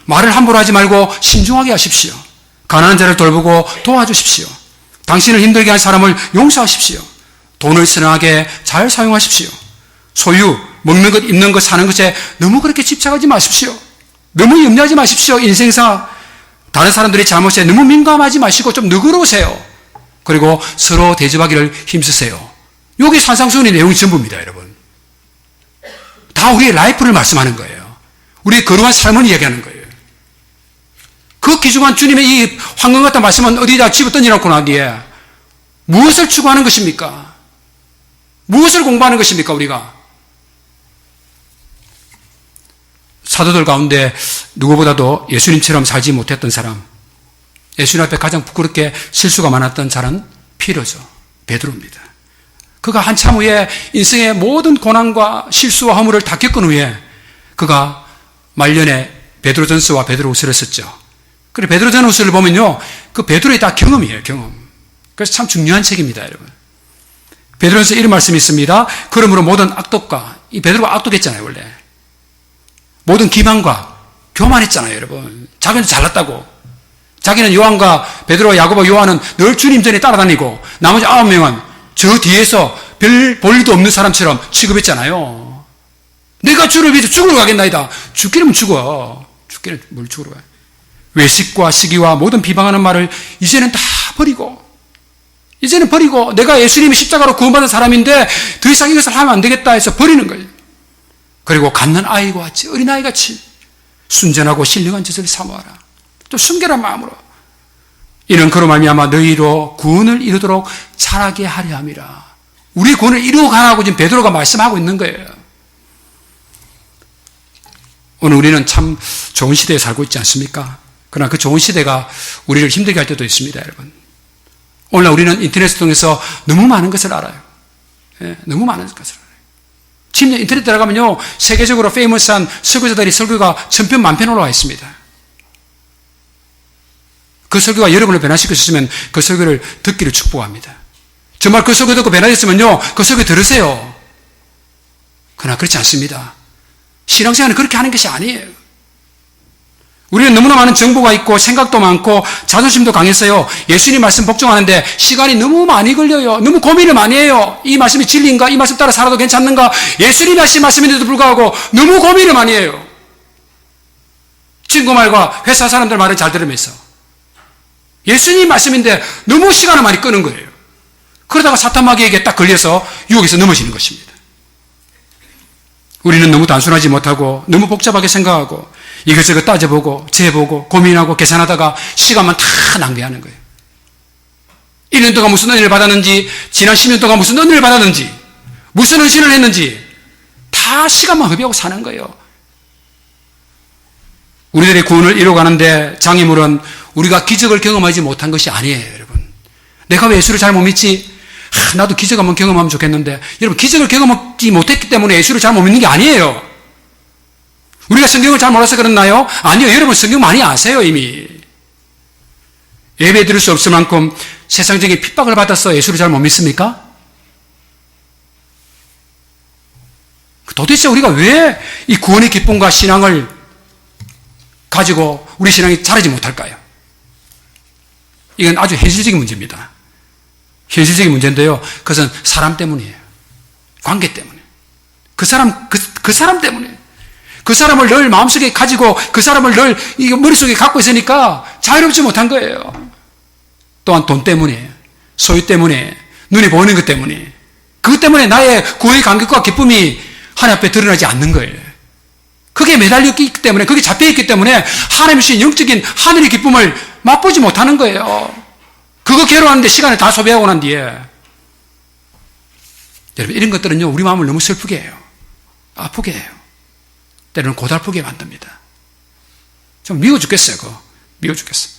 말을 함부로 하지 말고 신중하게 하십시오. 가난한 자를 돌보고 도와주십시오. 당신을 힘들게 한 사람을 용서하십시오. 돈을 선하게 잘 사용하십시오. 소유, 먹는 것, 입는 것, 사는 것에 너무 그렇게 집착하지 마십시오. 너무 염려하지 마십시오. 인생사. 다른 사람들의 잘못에 너무 민감하지 마시고 좀 너그러우세요. 그리고 서로 대접하기를 힘쓰세요. 여기 산상수훈의 내용이 전부입니다, 여러분. 다 우리의 라이프를 말씀하는 거예요. 우리의 거룩한 삶을 이야기하는 거예요. 그 귀중한 주님의 이 황금 같은 말씀은 어디다 집어 던져놓고 난 뒤에 무엇을 추구하는 것입니까? 무엇을 공부하는 것입니까, 우리가? 사도들 가운데 누구보다도 예수님처럼 살지 못했던 사람, 예수님 앞에 가장 부끄럽게 실수가 많았던 자는 피로죠. 베드로입니다. 그가 한참 후에 인생의 모든 고난과 실수와 허물을 다 겪은 후에 그가 말년에 베드로전서와 베드로후서를 썼죠. 그래 베드로전후서를 보면요, 그 베드로의 다 경험이에요, 경험. 그래서 참 중요한 책입니다, 여러분. 베드로전서 이런 말씀이 있습니다. 그러므로 모든 악독과, 이 베드로가 악독했잖아요, 원래. 모든 기만과 교만했잖아요, 여러분. 자기는 잘났다고. 자기는 요한과 베드로와 야고보와 요한은 늘 주님 전에 따라다니고 나머지 9명은 저 뒤에서 별 볼 일도 없는 사람처럼 취급했잖아요. 내가 주를 위해서 죽으러 가겠나이다. 죽기는 죽어. 죽기는 뭘 죽으러 가요. 외식과 시기와 모든 비방하는 말을 이제는 다 버리고, 이제는 버리고, 내가 예수님이 십자가로 구원받은 사람인데 더 이상 이것을 하면 안 되겠다 해서 버리는 거예요. 그리고 갓난 아이와 같이, 어린아이같이 순전하고 신령한 짓을 사모하라. 또 순결한 마음으로. 이는 그로 말미암아 너희로 구원을 이루도록 자라게 하려 함이라. 우리 구원을 이루어가라고 지금 베드로가 말씀하고 있는 거예요. 오늘 우리는 참 좋은 시대에 살고 있지 않습니까? 그러나 그 좋은 시대가 우리를 힘들게 할 때도 있습니다, 여러분. 오늘 우리는 인터넷을 통해서 너무 많은 것을 알아요. 예, 너무 많은 것을 알아요. 지금 인터넷 들어가면요, 세계적으로 페이머스한 설교자들이 설교가 천편 만편 올라와 있습니다. 그 설교가 여러분을 변화시킬 수 있으면 그 설교를 듣기를 축복합니다. 정말 그 설교 듣고 변화됐으면요, 그 설교 들으세요. 그러나 그렇지 않습니다. 신앙생활은 그렇게 하는 것이 아니에요. 우리는 너무나 많은 정보가 있고 생각도 많고 자존심도 강해서요, 예수님 말씀 복종하는데 시간이 너무 많이 걸려요. 너무 고민을 많이 해요. 이 말씀이 진리인가? 이 말씀 따라 살아도 괜찮는가? 예수님이 하신 말씀인데도 불구하고 너무 고민을 많이 해요. 친구 말과 회사 사람들 말을 잘 들으면서 예수님 말씀인데 너무 시간을 많이 끄는 거예요. 그러다가 사탄 마귀에게 딱 걸려서 유혹에서 넘어지는 것입니다. 우리는 너무 단순하지 못하고 너무 복잡하게 생각하고 이것저것 따져보고 재보고 고민하고 계산하다가 시간만 다 낭비하는 거예요. 1년 동안 무슨 은혜를 받았는지, 지난 10년 동안 무슨 은혜를 받았는지, 무슨 헌신을 했는지 다 시간만 허비하고 사는 거예요. 우리들의 구원을 이루어가는데 장애물은 우리가 기적을 경험하지 못한 것이 아니에요, 여러분. 내가 왜 예수를 잘 못 믿지? 나도 기적 한번 경험하면 좋겠는데, 여러분, 기적을 경험하지 못했기 때문에 예수를 잘 못 믿는 게 아니에요. 우리가 성경을 잘 몰라서 그렇나요? 아니요, 여러분 성경 많이 아세요, 이미. 예배 드릴 수 없을 만큼 세상적인 핍박을 받아서 예수를 잘 못 믿습니까? 도대체 우리가 왜 이 구원의 기쁨과 신앙을 가지고 우리 신앙이 자라지 못할까요? 이건 아주 현실적인 문제입니다. 현실적인 문제인데요, 그것은 사람 때문이에요. 관계 때문에. 그 사람 때문에. 그 사람을 늘 마음속에 가지고 그 사람을 늘 머릿속에 갖고 있으니까 자유롭지 못한 거예요. 또한 돈 때문에, 소유 때문에, 눈에 보이는 것 때문에, 그것 때문에 나의 구원의 감격과 기쁨이 하나님 앞에 드러나지 않는 거예요. 그게 매달렸기 때문에, 그게 잡혀있기 때문에 하나님이 주신 영적인 하늘의 기쁨을 맛보지 못하는 거예요. 그거 괴로워하는데 시간을 다 소비하고 난 뒤에. 여러분, 이런 것들은요, 우리 마음을 너무 슬프게 해요. 아프게 해요. 때로는 고달프게 만듭니다. 좀 미워 죽겠어요, 그거. 미워 죽겠어요.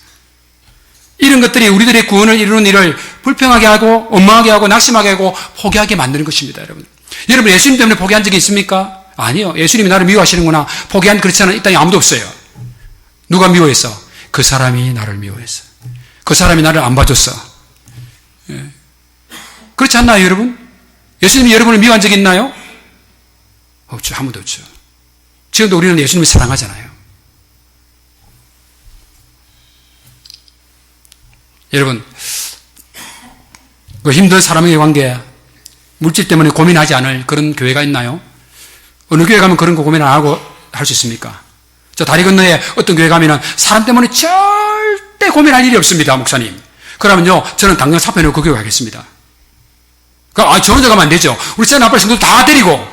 이런 것들이 우리들의 구원을 이루는 일을 불평하게 하고, 원망하게 하고, 낙심하게 하고, 포기하게 만드는 것입니다, 여러분. 여러분, 예수님 때문에 포기한 적이 있습니까? 아니요. 예수님이 나를 미워하시는구나. 포기한 그렇지는 이 땅에 아무도 없어요. 누가 미워했어? 그 사람이 나를 미워했어. 그 사람이 나를 안 봐줬어. 예. 그렇지 않나요, 여러분? 예수님이 여러분을 미워한 적이 있나요? 없죠. 아무도 없죠. 지금도 우리는 예수님을 사랑하잖아요. 여러분, 그 힘든 사람의 관계, 물질 때문에 고민하지 않을 그런 교회가 있나요? 어느 교회 가면 그런 거 고민 안 하고 할 수 있습니까? 저 다리 건너에 어떤 교회 가면은 사람 때문에 절대 고민할 일이 없습니다, 목사님. 그러면요, 저는 당장 사표내고 그 교회 가겠습니다. 저 혼자 가면 안 되죠. 우리 새 나팔 성도들 다 데리고,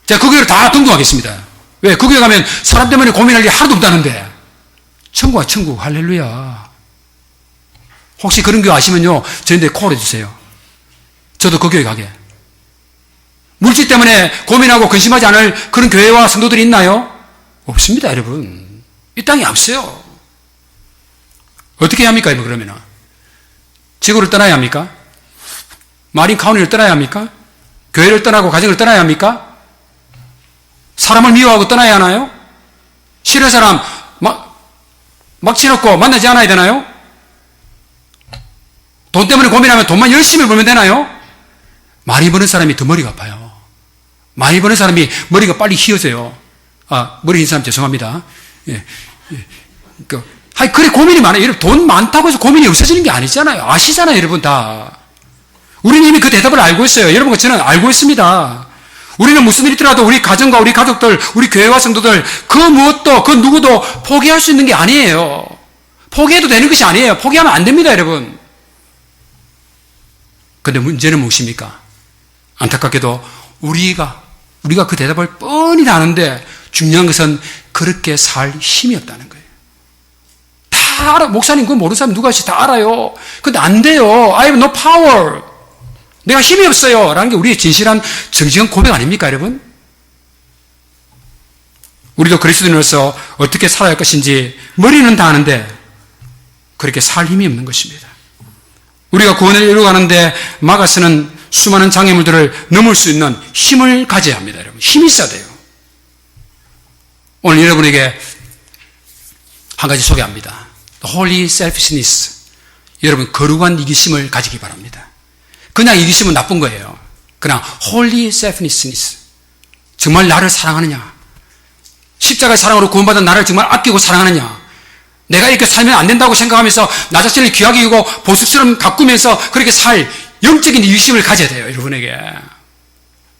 제가 그 교회를 다 등록하겠습니다. 왜? 그 교회 가면 사람 때문에 고민할 일이 하나도 없다는데. 천국아, 천국, 할렐루야. 혹시 그런 교회 아시면요, 저한테 콜 해주세요. 저도 그 교회 가게. 물질 때문에 고민하고 근심하지 않을 그런 교회와 성도들이 있나요? 없습니다, 여러분. 이 땅에 없어요. 어떻게 해야 합니까, 그러면은? 지구를 떠나야 합니까? 마린 카운티를 떠나야 합니까? 교회를 떠나고 가정을 떠나야 합니까? 사람을 미워하고 떠나야 하나요? 싫은 사람 막 치놓고 만나지 않아야 되나요? 돈 때문에 고민하면 돈만 열심히 벌면 되나요? 많이 버는 사람이 더 머리가 아파요. 많이 버는 사람이 머리가 빨리 휘어져요. 머리 흰 사람 죄송합니다. 예. 그래 고민이 많아요. 여러분, 돈 많다고 해서 고민이 없어지는 게 아니잖아요. 아시잖아요, 여러분 다. 우리는 이미 그 대답을 알고 있어요. 여러분과 저는 알고 있습니다. 우리는 무슨 일이 있더라도 우리 가정과 우리 가족들, 우리 교회와 성도들, 그 무엇도, 그 누구도 포기할 수 있는 게 아니에요. 포기해도 되는 것이 아니에요. 포기하면 안 됩니다, 여러분. 근데 문제는 무엇입니까? 안타깝게도 우리가 그 대답을 뻔히 다 아는데 중요한 것은 그렇게 살 힘이 없다는 거예요. 다 알아. 목사님 그거 모르는 사람 누가 있지? 다 알아요. 근데 안 돼요. I have no power. 내가 힘이 없어요. 라는 게 우리의 진실한 정직한 고백 아닙니까, 여러분? 우리도 그리스도인으로서 어떻게 살아야 할 것인지 머리는 다 아는데 그렇게 살 힘이 없는 것입니다. 우리가 구원을 이루어가는데 막아서는 수많은 장애물들을 넘을 수 있는 힘을 가져야 합니다, 여러분. 힘이 있어야 돼요. 오늘 여러분에게 한 가지 소개합니다. Holy selfishness. 여러분, 거룩한 이기심을 가지기 바랍니다. 그냥 이기심은 나쁜 거예요. 그냥 Holy selfishness. 정말 나를 사랑하느냐? 십자가의 사랑으로 구원받은 나를 정말 아끼고 사랑하느냐? 내가 이렇게 살면 안 된다고 생각하면서 나 자신을 귀하게 여기고 보석처럼 가꾸면서 그렇게 살 영적인 이기심을 가져야 돼요, 여러분에게.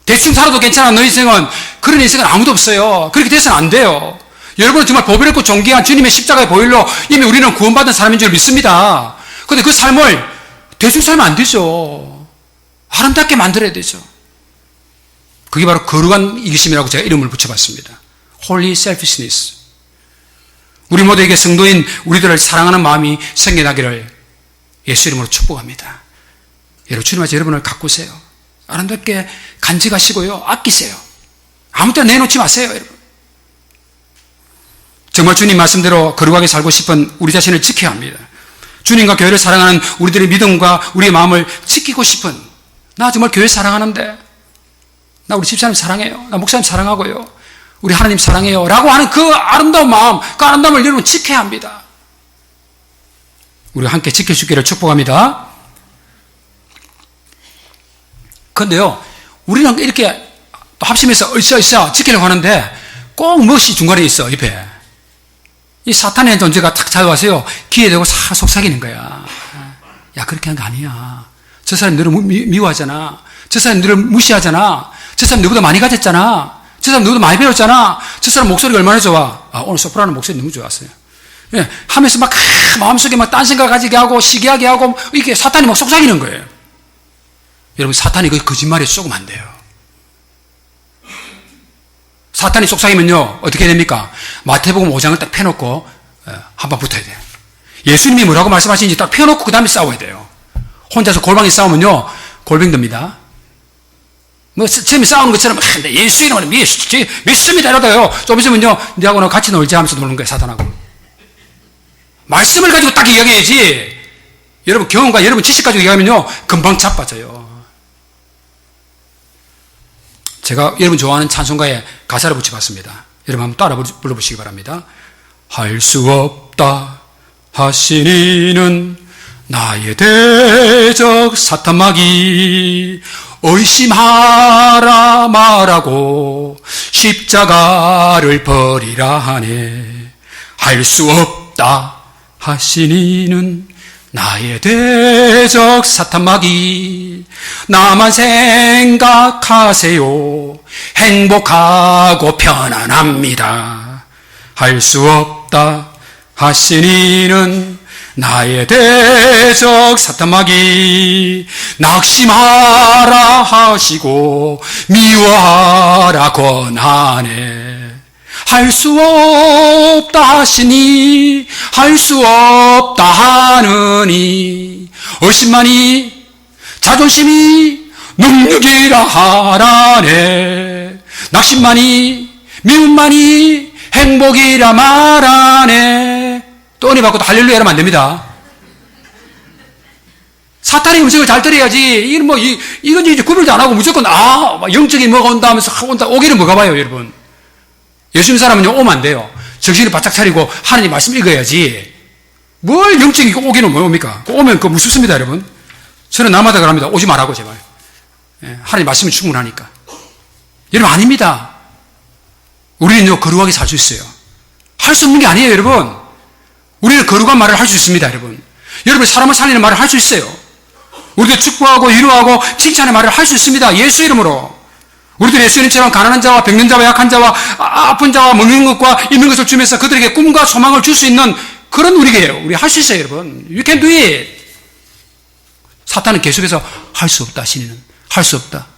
대충 살아도 괜찮아, 너 인생은. 그런 인생은 아무도 없어요. 그렇게 돼서는 안 돼요. 여러분은 정말 보배롭고 존귀한 주님의 십자가의 보혈로 이미 우리는 구원받은 사람인 줄 믿습니다. 그런데 그 삶을 대충 살면 안 되죠. 아름답게 만들어야 되죠. 그게 바로 거룩한 이기심이라고 제가 이름을 붙여봤습니다. Holy selfishness. 우리 모두에게 성도인 우리들을 사랑하는 마음이 생겨나기를 예수 이름으로 축복합니다. 여러분, 주님 앞에 여러분을 가꾸세요. 아름답게 간직하시고요. 아끼세요. 아무 때나 내놓지 마세요, 여러분. 정말 주님 말씀대로 거룩하게 살고 싶은 우리 자신을 지켜야 합니다. 주님과 교회를 사랑하는 우리들의 믿음과 우리의 마음을 지키고 싶은, 나 정말 교회 사랑하는데, 나 우리 집사님 사랑해요. 나 목사님 사랑하고요. 우리 하나님 사랑해요. 라고 하는 그 아름다운 마음, 그 아름다움을 여러분 지켜야 합니다. 우리가 함께 지켜주기를 축복합니다. 그런데요, 우리는 이렇게 또 합심해서 으쌰으쌰 지키려고 하는데 꼭 무엇이 중간에 있어, 옆에. 이 사탄의 존재가 탁 찾아와서요, 기회 되고 싹 속삭이는 거야. 야, 그렇게 하는 거 아니야. 저 사람 너를 미워하잖아. 저 사람 너를 무시하잖아. 저 사람 너보다 많이 가졌잖아. 저 사람 너보다 많이 배웠잖아. 저 사람 목소리가 얼마나 좋아. 오늘 소프라노 목소리 너무 좋았어요. 예, 하면서 막 마음속에 막 딴 생각 가지게 하고 시기하게 하고 이렇게 사탄이 막 속삭이는 거예요. 여러분, 사탄이 그 거짓말에 쏘면 안 돼요. 사탄이 속삭이면요, 어떻게 됩니까? 마태복음 5장을 딱 펴놓고 한번 붙어야 돼요. 예수님이 뭐라고 말씀하시는지 딱 펴놓고 그 다음에 싸워야 돼요. 혼자서 골방에 싸우면요, 골병됩니다. 뭐 처음에 싸우는 것처럼 예수 이름으로 믿습니다 이러다요, 좀 있으면요, 니하고는 같이 놀자 하면서 노는 거예요, 사탄하고. 말씀을 가지고 딱 이야기해야지. 여러분 경험과 여러분 지식 가지고 얘기하면요, 금방 자빠져요. 제가 여러분 좋아하는 찬송가에 가사를 붙여봤습니다. 여러분 한번 따라 불러보시기 바랍니다. 할 수 없다 하시니는 나의 대적 사탄마귀, 의심하라 말하고 십자가를 버리라 하네. 할 수 없다 하시니는 나의 대적 사탄마귀, 나만 생각하세요. 행복하고 편안합니다. 할 수 없다 하시니는 나의 대적 사탄마귀, 낙심하라 하시고 미워하라 권하네. 할 수 없다 하시니 할 수 없다 하느니, 의심만이 자존심이 능력이라 하라네. 낙심만이 미움만이 행복이라 말하네. 또 은혜 받고 할렐루야 하면 안 됩니다. 사탄의 음성을 잘 들어야지. 이건 이제 구별도 안 하고 무조건 영적인 뭐가 온다 하면서 오기는 뭐가 봐요, 여러분. 예수님 사람은요, 오면 안 돼요. 정신을 바짝 차리고 하나님 말씀 읽어야지. 뭘 영적인 오기는 뭡니까? 오면 그 무섭습니다, 여러분. 저는 남마다 그럽니다. 오지 말라고, 제발. 하나님 말씀이 충분하니까. 여러분, 아닙니다. 우리는요, 거룩하게 살 수 있어요. 할 수 없는 게 아니에요, 여러분. 우리는 거룩한 말을 할 수 있습니다, 여러분. 여러분, 사람을 살리는 말을 할 수 있어요. 우리도 축복하고 위로하고 칭찬의 말을 할 수 있습니다. 예수 이름으로. 우리도 예수님처럼 가난한 자와 병든 자와 약한 자와 아픈 자와 먹는 것과 있는 것을 주면서 그들에게 꿈과 소망을 줄 수 있는 그런 우리에요. 우리 할 수 있어요, 여러분. You can do it. 사탄은 계속해서 할 수 없다, 신인은. 할 수 없다.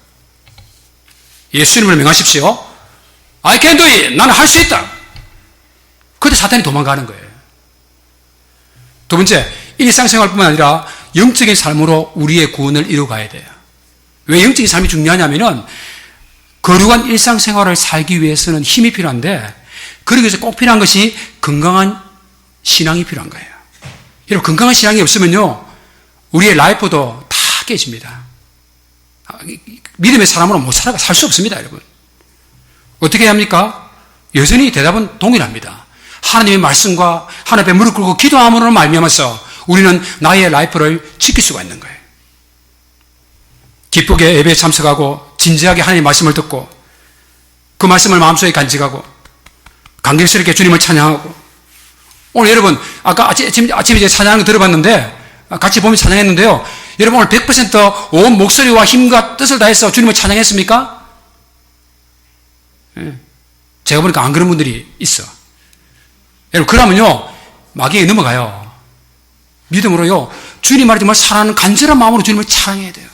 예수 이름으로 명하십시오. I can do it. 나는 할 수 있다. 그때 사탄이 도망가는 거예요. 두 번째, 일상생활뿐만 아니라 영적인 삶으로 우리의 구원을 이루어가야 돼요. 왜 영적인 삶이 중요하냐면은 거룩한 일상생활을 살기 위해서는 힘이 필요한데 그러기 위해서 꼭 필요한 것이 건강한 신앙이 필요한 거예요. 여러분, 건강한 신앙이 없으면요 우리의 라이프도 다 깨집니다. 믿음의 사람으로 못 살아가 살 수 없습니다, 여러분. 어떻게 해야 합니까? 여전히 대답은 동일합니다. 하나님의 말씀과 하나님 앞에 무릎 꿇고 기도함으로 말미암아서 우리는 나의 라이프를 지킬 수가 있는 거예요. 기쁘게 예배에 참석하고 진지하게 하나님의 말씀을 듣고 그 말씀을 마음속에 간직하고 감격스럽게 주님을 찬양하고 오늘 여러분 아까 아침에 이제 찬양을 들어봤는데 같이 보면 찬양했는데요. 여러분 오늘 100% 온 목소리와 힘과 뜻을 다해서 주님을 찬양했습니까? 제가 보니까 안 그런 분들이 있어. 여러분 그러면요 마귀에 넘어가요. 믿음으로요 주님 말을 정말 사랑하는 간절한 마음으로 주님을 찬양해야 돼요.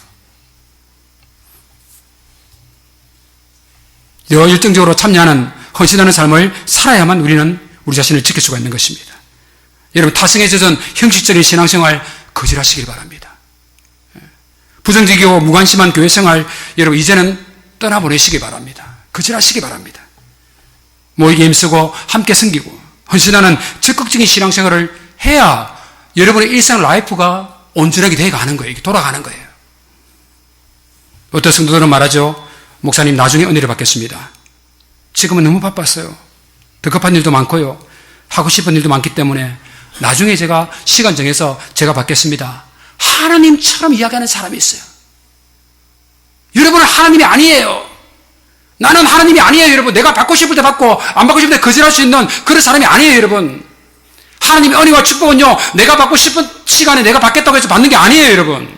열정적으로 참여하는 헌신하는 삶을 살아야만 우리는 우리 자신을 지킬 수가 있는 것입니다. 여러분 타성에 젖은 형식적인 신앙생활 거절하시길 바랍니다. 부정적이고 무관심한 교회생활 여러분 이제는 떠나보내시기 바랍니다. 거절하시기 바랍니다. 모이게 힘쓰고 함께 섬기고 헌신하는 적극적인 신앙생활을 해야 여러분의 일상 라이프가 온전하게 되어가는 거예요. 돌아가는 거예요. 어떤 성도들은 말하죠. 목사님 나중에 은혜를 받겠습니다. 지금은 너무 바빴어요. 더 급한 일도 많고요. 하고 싶은 일도 많기 때문에 나중에 제가 시간 정해서 제가 받겠습니다. 하나님처럼 이야기하는 사람이 있어요. 여러분은 하나님이 아니에요. 나는 하나님이 아니에요, 여러분. 내가 받고 싶을 때 받고 안 받고 싶을 때 거절할 수 있는 그런 사람이 아니에요, 여러분. 하나님의 은혜와 축복은요, 내가 받고 싶은 시간에 내가 받겠다고 해서 받는 게 아니에요, 여러분.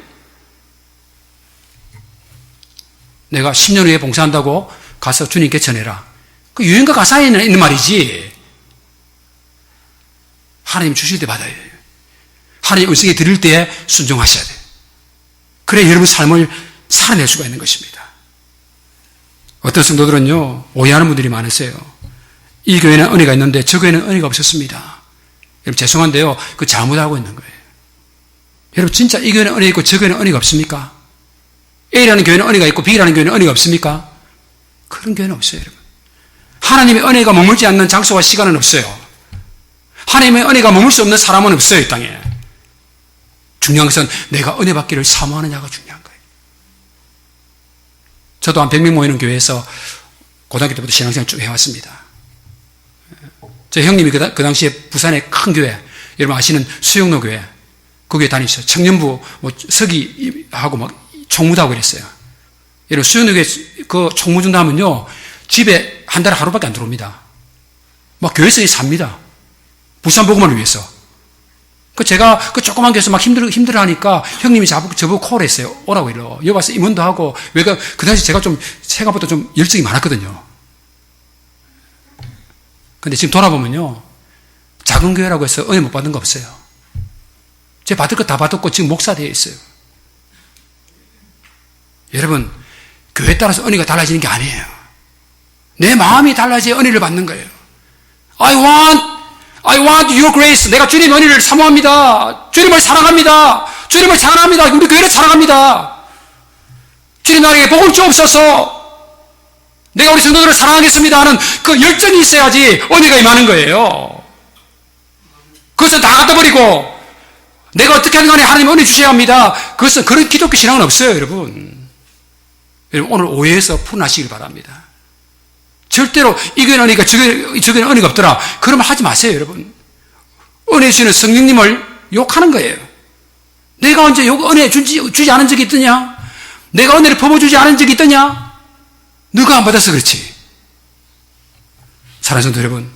내가 10년 후에 봉사한다고 가서 주님께 전해라. 그 유행과 가사에 있는 말이지. 하나님 주실 때 받아야 돼요. 하나님 은총에 드릴 때에 순종하셔야 돼요. 그래 여러분 삶을 살아낼 수가 있는 것입니다. 어떤 성도들은요 오해하는 분들이 많으세요. 이 교회는 은혜가 있는데 저 교회는 은혜가 없었습니다. 여러분 죄송한데요 그 잘못하고 있는 거예요. 여러분 진짜 이 교회는 은혜가 있고 저 교회는 은혜가 없습니까? A라는 교회는 은혜가 있고 B라는 교회는 은혜가 없습니까? 그런 교회는 없어요, 여러분. 하나님의 은혜가 머물지 않는 장소와 시간은 없어요. 하나님의 은혜가 머물 수 없는 사람은 없어요, 이 땅에. 중요한 것은 내가 은혜 받기를 사모하느냐가 중요한 거예요. 저도 한 100명 모이는 교회에서 고등학교 때부터 신앙생활 쭉 해왔습니다. 제 형님이 그 당시에 부산의 큰 교회, 여러분 아시는 수영로 교회, 그 교회 다니셨어요. 청년부, 서기하고 막 총무도 하고 그랬어요. 여러분 수영로 교회 그 총무 준다 하면요, 집에 한 달에 하루밖에 안 들어옵니다. 막 교회에서 삽니다. 부산 복음을 위해서. 제가 그 조그만 교회에서 막 힘들어 하니까 형님이 저보고 콜 했어요. 오라고 이러. 여기 와서 임원도 하고, 그 당시 제가 좀 생각보다 좀 열정이 많았거든요. 근데 지금 돌아보면요, 작은 교회라고 해서 은혜 못 받은 거 없어요. 제 받을 거 다 받았고 지금 목사 되어 있어요. 여러분, 교회에 따라서 은혜가 달라지는 게 아니에요. 내 마음이 달라져야 은혜를 받는 거예요. I want your grace. 내가 주님의 은혜를 사모합니다. 주님을 사랑합니다. 주님을 사랑합니다. 우리 교회를 사랑합니다. 주님 나에게 복을 주옵소서. 내가 우리 성도들을 사랑하겠습니다 하는 그 열정이 있어야지 은혜가 임하는 거예요. 그것은 다 갖다 버리고 내가 어떻게 하는 간에 하나님 은혜 주셔야 합니다. 그것은 그런 기독교 신앙은 없어요, 여러분. 여러분 오늘 오해에서 풀어나시길 바랍니다. 절대로 이건 은혜가 저건 은혜가 없더라. 그러면 하지 마세요, 여러분. 은혜 주시는 성령님을 욕하는 거예요. 내가 언제 은혜 주지 않은 적이 있더냐? 내가 은혜를 퍼부어주지 않은 적이 있더냐? 너가 안 받아서 그렇지. 사랑하는 성도 여러분,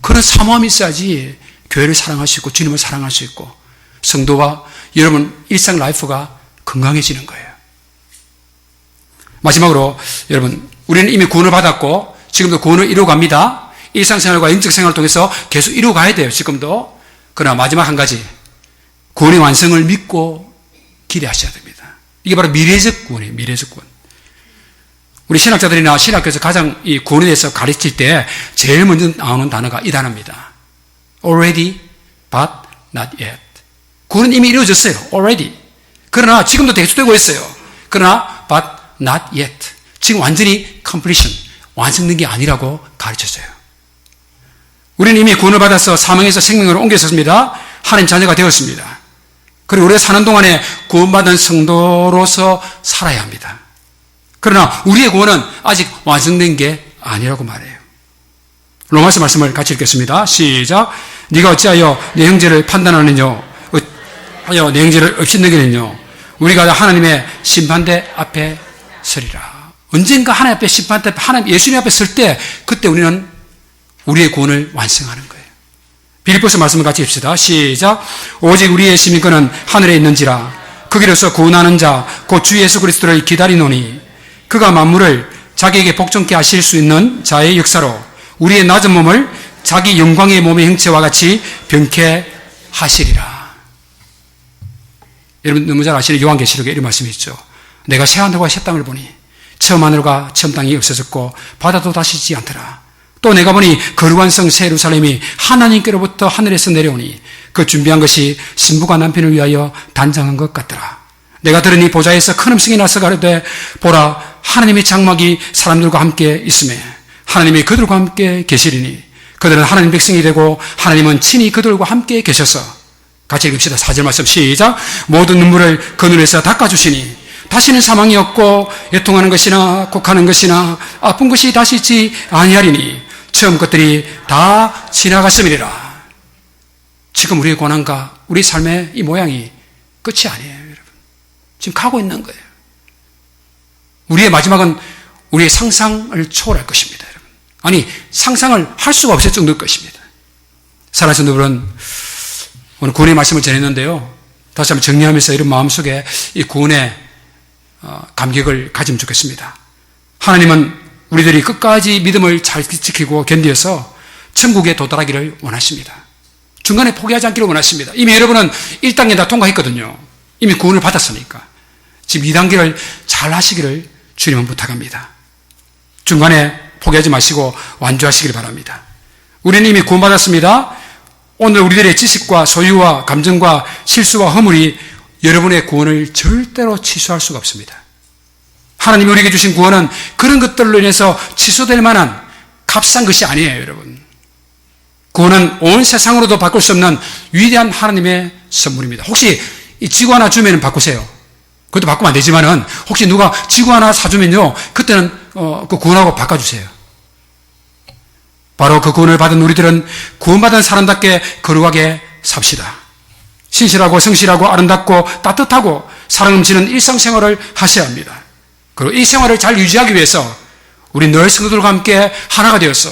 그런 사모함이 있어야지 교회를 사랑할 수 있고 주님을 사랑할 수 있고 성도와 여러분 일상 라이프가 건강해지는 거예요. 마지막으로 여러분, 우리는 이미 구원을 받았고 지금도 구원을 이루어갑니다. 일상생활과 영적 생활을 통해서 계속 이루어가야 돼요, 지금도. 그러나 마지막 한 가지, 구원의 완성을 믿고 기대하셔야 됩니다. 이게 바로 미래적 구원이에요, 미래적 구원. 우리 신학자들이나 신학교에서 가장 이 구원에 대해서 가르칠 때 제일 먼저 나오는 단어가 이 단어입니다. Already, but not yet. 구원은 이미 이루어졌어요, already. 그러나 지금도 대수되고 있어요. 그러나 but not yet. 지금 완전히 completion, 완성된 게 아니라고 가르쳤어요. 우리는 이미 구원을 받아서 사망에서 생명으로 옮겨졌습니다. 하나님 자녀가 되었습니다. 그리고 우리가 사는 동안에 구원받은 성도로서 살아야 합니다. 그러나 우리의 구원은 아직 완성된 게 아니라고 말해요. 로마서 말씀을 같이 읽겠습니다. 시작. 네가 어찌하여 내 형제를 판단하느냐? 하여 내 형제를 업신여기느냐? 우리가 하나님의 심판대 앞에 서리라. 언젠가 하나님 앞에 심판대 앞에 하나님 예수님 앞에 설 때 그때 우리는 우리의 구원을 완성하는 거예요. 빌립보서 말씀을 같이 읽읍시다. 시작. 오직 우리의 시민권은 하늘에 있는지라. 거기로서 구원하는 자 곧 주 예수 그리스도를 기다리노니 그가 만물을 자기에게 복종케 하실 수 있는 자의 역사로 우리의 낮은 몸을 자기 영광의 몸의 형체와 같이 병케 하시리라. 여러분 너무 잘 아시는 요한계시록에 이런 말씀이 있죠. 내가 새하늘과 새 땅을 보니 처음 하늘과 처음 땅이 없어졌고 바다도 다시지 않더라. 또 내가 보니 거룩한 성 새 예루살렘이 하나님께로부터 하늘에서 내려오니 그 준비한 것이 신부가 남편을 위하여 단장한 것 같더라. 내가 들으니 보좌에서 큰 음성이 나서 가로되 보라 하나님의 장막이 사람들과 함께 있으며 하나님이 그들과 함께 계시리니 그들은 하나님 백성이 되고 하나님은 친히 그들과 함께 계셔서 같이 읽읍시다. 4절 말씀 시작. 모든 눈물을 그 눈에서 닦아주시니 다시는 사망이 없고 애통하는 것이나 곡하는 것이나 아픈 것이 다시 있지 아니하리니 처음 것들이 다 지나갔음이니라. 지금 우리의 고난과 우리 삶의 이 모양이 끝이 아니에요, 여러분. 지금 가고 있는 거예요. 우리의 마지막은 우리의 상상을 초월할 것입니다, 여러분. 아니, 상상을 할 수가 없을 정도일 것입니다. 사랑하는 여러분, 오늘 구원의 말씀을 전했는데요. 다시 한번 정리하면서 이런 마음속에 이 구원의 감격을 가지면 좋겠습니다. 하나님은 우리들이 끝까지 믿음을 잘 지키고 견디어서 천국에 도달하기를 원하십니다. 중간에 포기하지 않기를 원하십니다. 이미 여러분은 1단계 다 통과했거든요. 이미 구원을 받았으니까. 지금 2단계를 잘 하시기를 주님은 부탁합니다. 중간에 포기하지 마시고 완주하시기를 바랍니다. 우리는 이미 구원받았습니다. 오늘 우리들의 지식과 소유와 감정과 실수와 허물이 여러분의 구원을 절대로 취소할 수가 없습니다. 하나님이 우리에게 주신 구원은 그런 것들로 인해서 취소될 만한 값싼 것이 아니에요, 여러분. 구원은 온 세상으로도 바꿀 수 없는 위대한 하나님의 선물입니다. 혹시 이 지구 하나 주면 바꾸세요. 그것도 바꾸면 안 되지만은 혹시 누가 지구 하나 사주면요, 그때는 그 구원하고 바꿔주세요. 바로 그 구원을 받은 우리들은 구원받은 사람답게 거룩하게 삽시다. 신실하고 성실하고 아름답고 따뜻하고 사랑 넘치는 일상생활을 하셔야 합니다. 그리고 이 생활을 잘 유지하기 위해서 우리 늘 성도들과 함께 하나가 되어서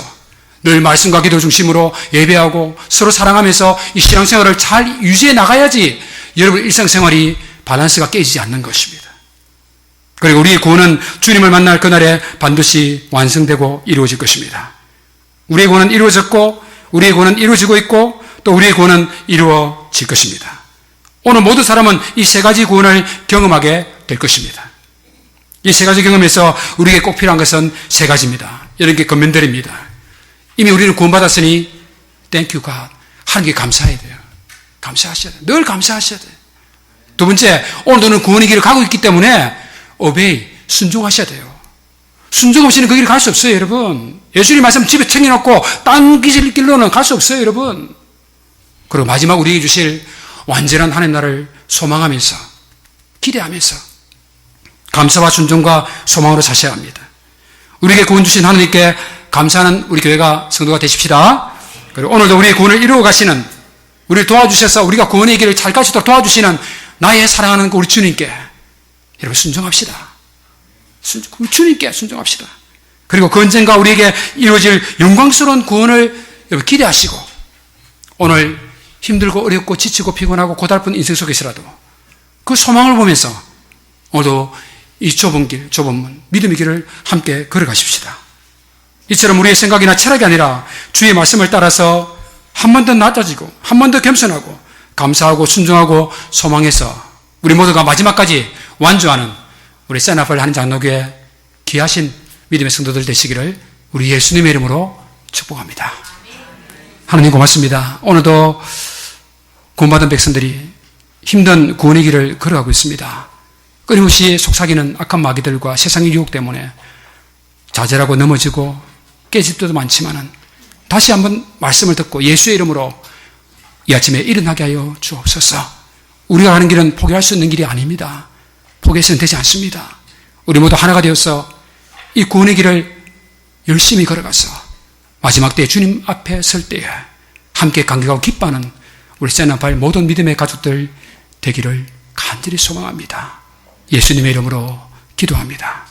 늘 말씀과 기도 중심으로 예배하고 서로 사랑하면서 이 신앙생활을 잘 유지해 나가야지 여러분 일상생활이 밸런스가 깨지지 않는 것입니다. 그리고 우리의 구원은 주님을 만날 그날에 반드시 완성되고 이루어질 것입니다. 우리의 구원은 이루어졌고 우리의 구원은 이루어지고 있고 또 우리의 구원은 이루어질 것입니다. 오늘 모든 사람은 이 세 가지 구원을 경험하게 될 것입니다. 이 세 가지 경험에서 우리에게 꼭 필요한 것은 세 가지입니다. 이런 게 건면들입니다. 이미 우리는 구원받았으니 Thank you God. 하나님께 감사해야 돼요. 감사하셔야 돼요. 늘 감사하셔야 돼요. 두 번째, 오늘 너는 구원의 길을 가고 있기 때문에 obey, 순종하셔야 돼요. 순종 없이는 그 길을 갈 수 없어요, 여러분. 예수님 말씀 집에 챙겨놓고 딴 길로는 갈 수 없어요, 여러분. 그리고 마지막 우리에게 주실 완전한 하나님 나라를 소망하면서 기대하면서 감사와 순종과 소망으로 사셔야 합니다. 우리에게 구원 주신 하나님께 감사하는 우리 교회가 성도가 되십시다. 그리고 오늘도 우리의 구원을 이루어 가시는, 우리를 도와주셔서 우리가 구원의 길을 잘 가시도록 도와주시는 나의 사랑하는 우리 주님께 여러분 순종합시다. 우리 주님께 순종합시다. 그리고 그 언젠가 우리에게 이루어질 영광스러운 구원을 여러분 기대하시고, 오늘 힘들고 어렵고 지치고 피곤하고 고달픈 인생 속에서라도 그 소망을 보면서 오늘도 이 좁은 길, 좁은 문, 믿음의 길을 함께 걸어가십시다. 이처럼 우리의 생각이나 철학이 아니라 주의 말씀을 따라서 한 번 더 낮아지고 한 번 더 겸손하고 감사하고 순종하고 소망해서 우리 모두가 마지막까지 완주하는 우리 세나팔 한장로교회 귀하신 믿음의 성도들 되시기를 우리 예수님의 이름으로 축복합니다. 하나님 고맙습니다. 오늘도 구원받은 백성들이 힘든 구원의 길을 걸어가고 있습니다. 끊임없이 속삭이는 악한 마귀들과 세상의 유혹 때문에 좌절하고 넘어지고 깨질 때도 많지만은 다시 한번 말씀을 듣고 예수의 이름으로 이 아침에 일어나게 하여 주옵소서. 우리가 가는 길은 포기할 수 있는 길이 아닙니다. 포기해서는 되지 않습니다. 우리 모두 하나가 되어서 이 구원의 길을 열심히 걸어가서 마지막 때 주님 앞에 설 때에 함께 감격하고 기뻐하는 우리 세나팔 모든 믿음의 가족들 되기를 간절히 소망합니다. 예수님의 이름으로 기도합니다.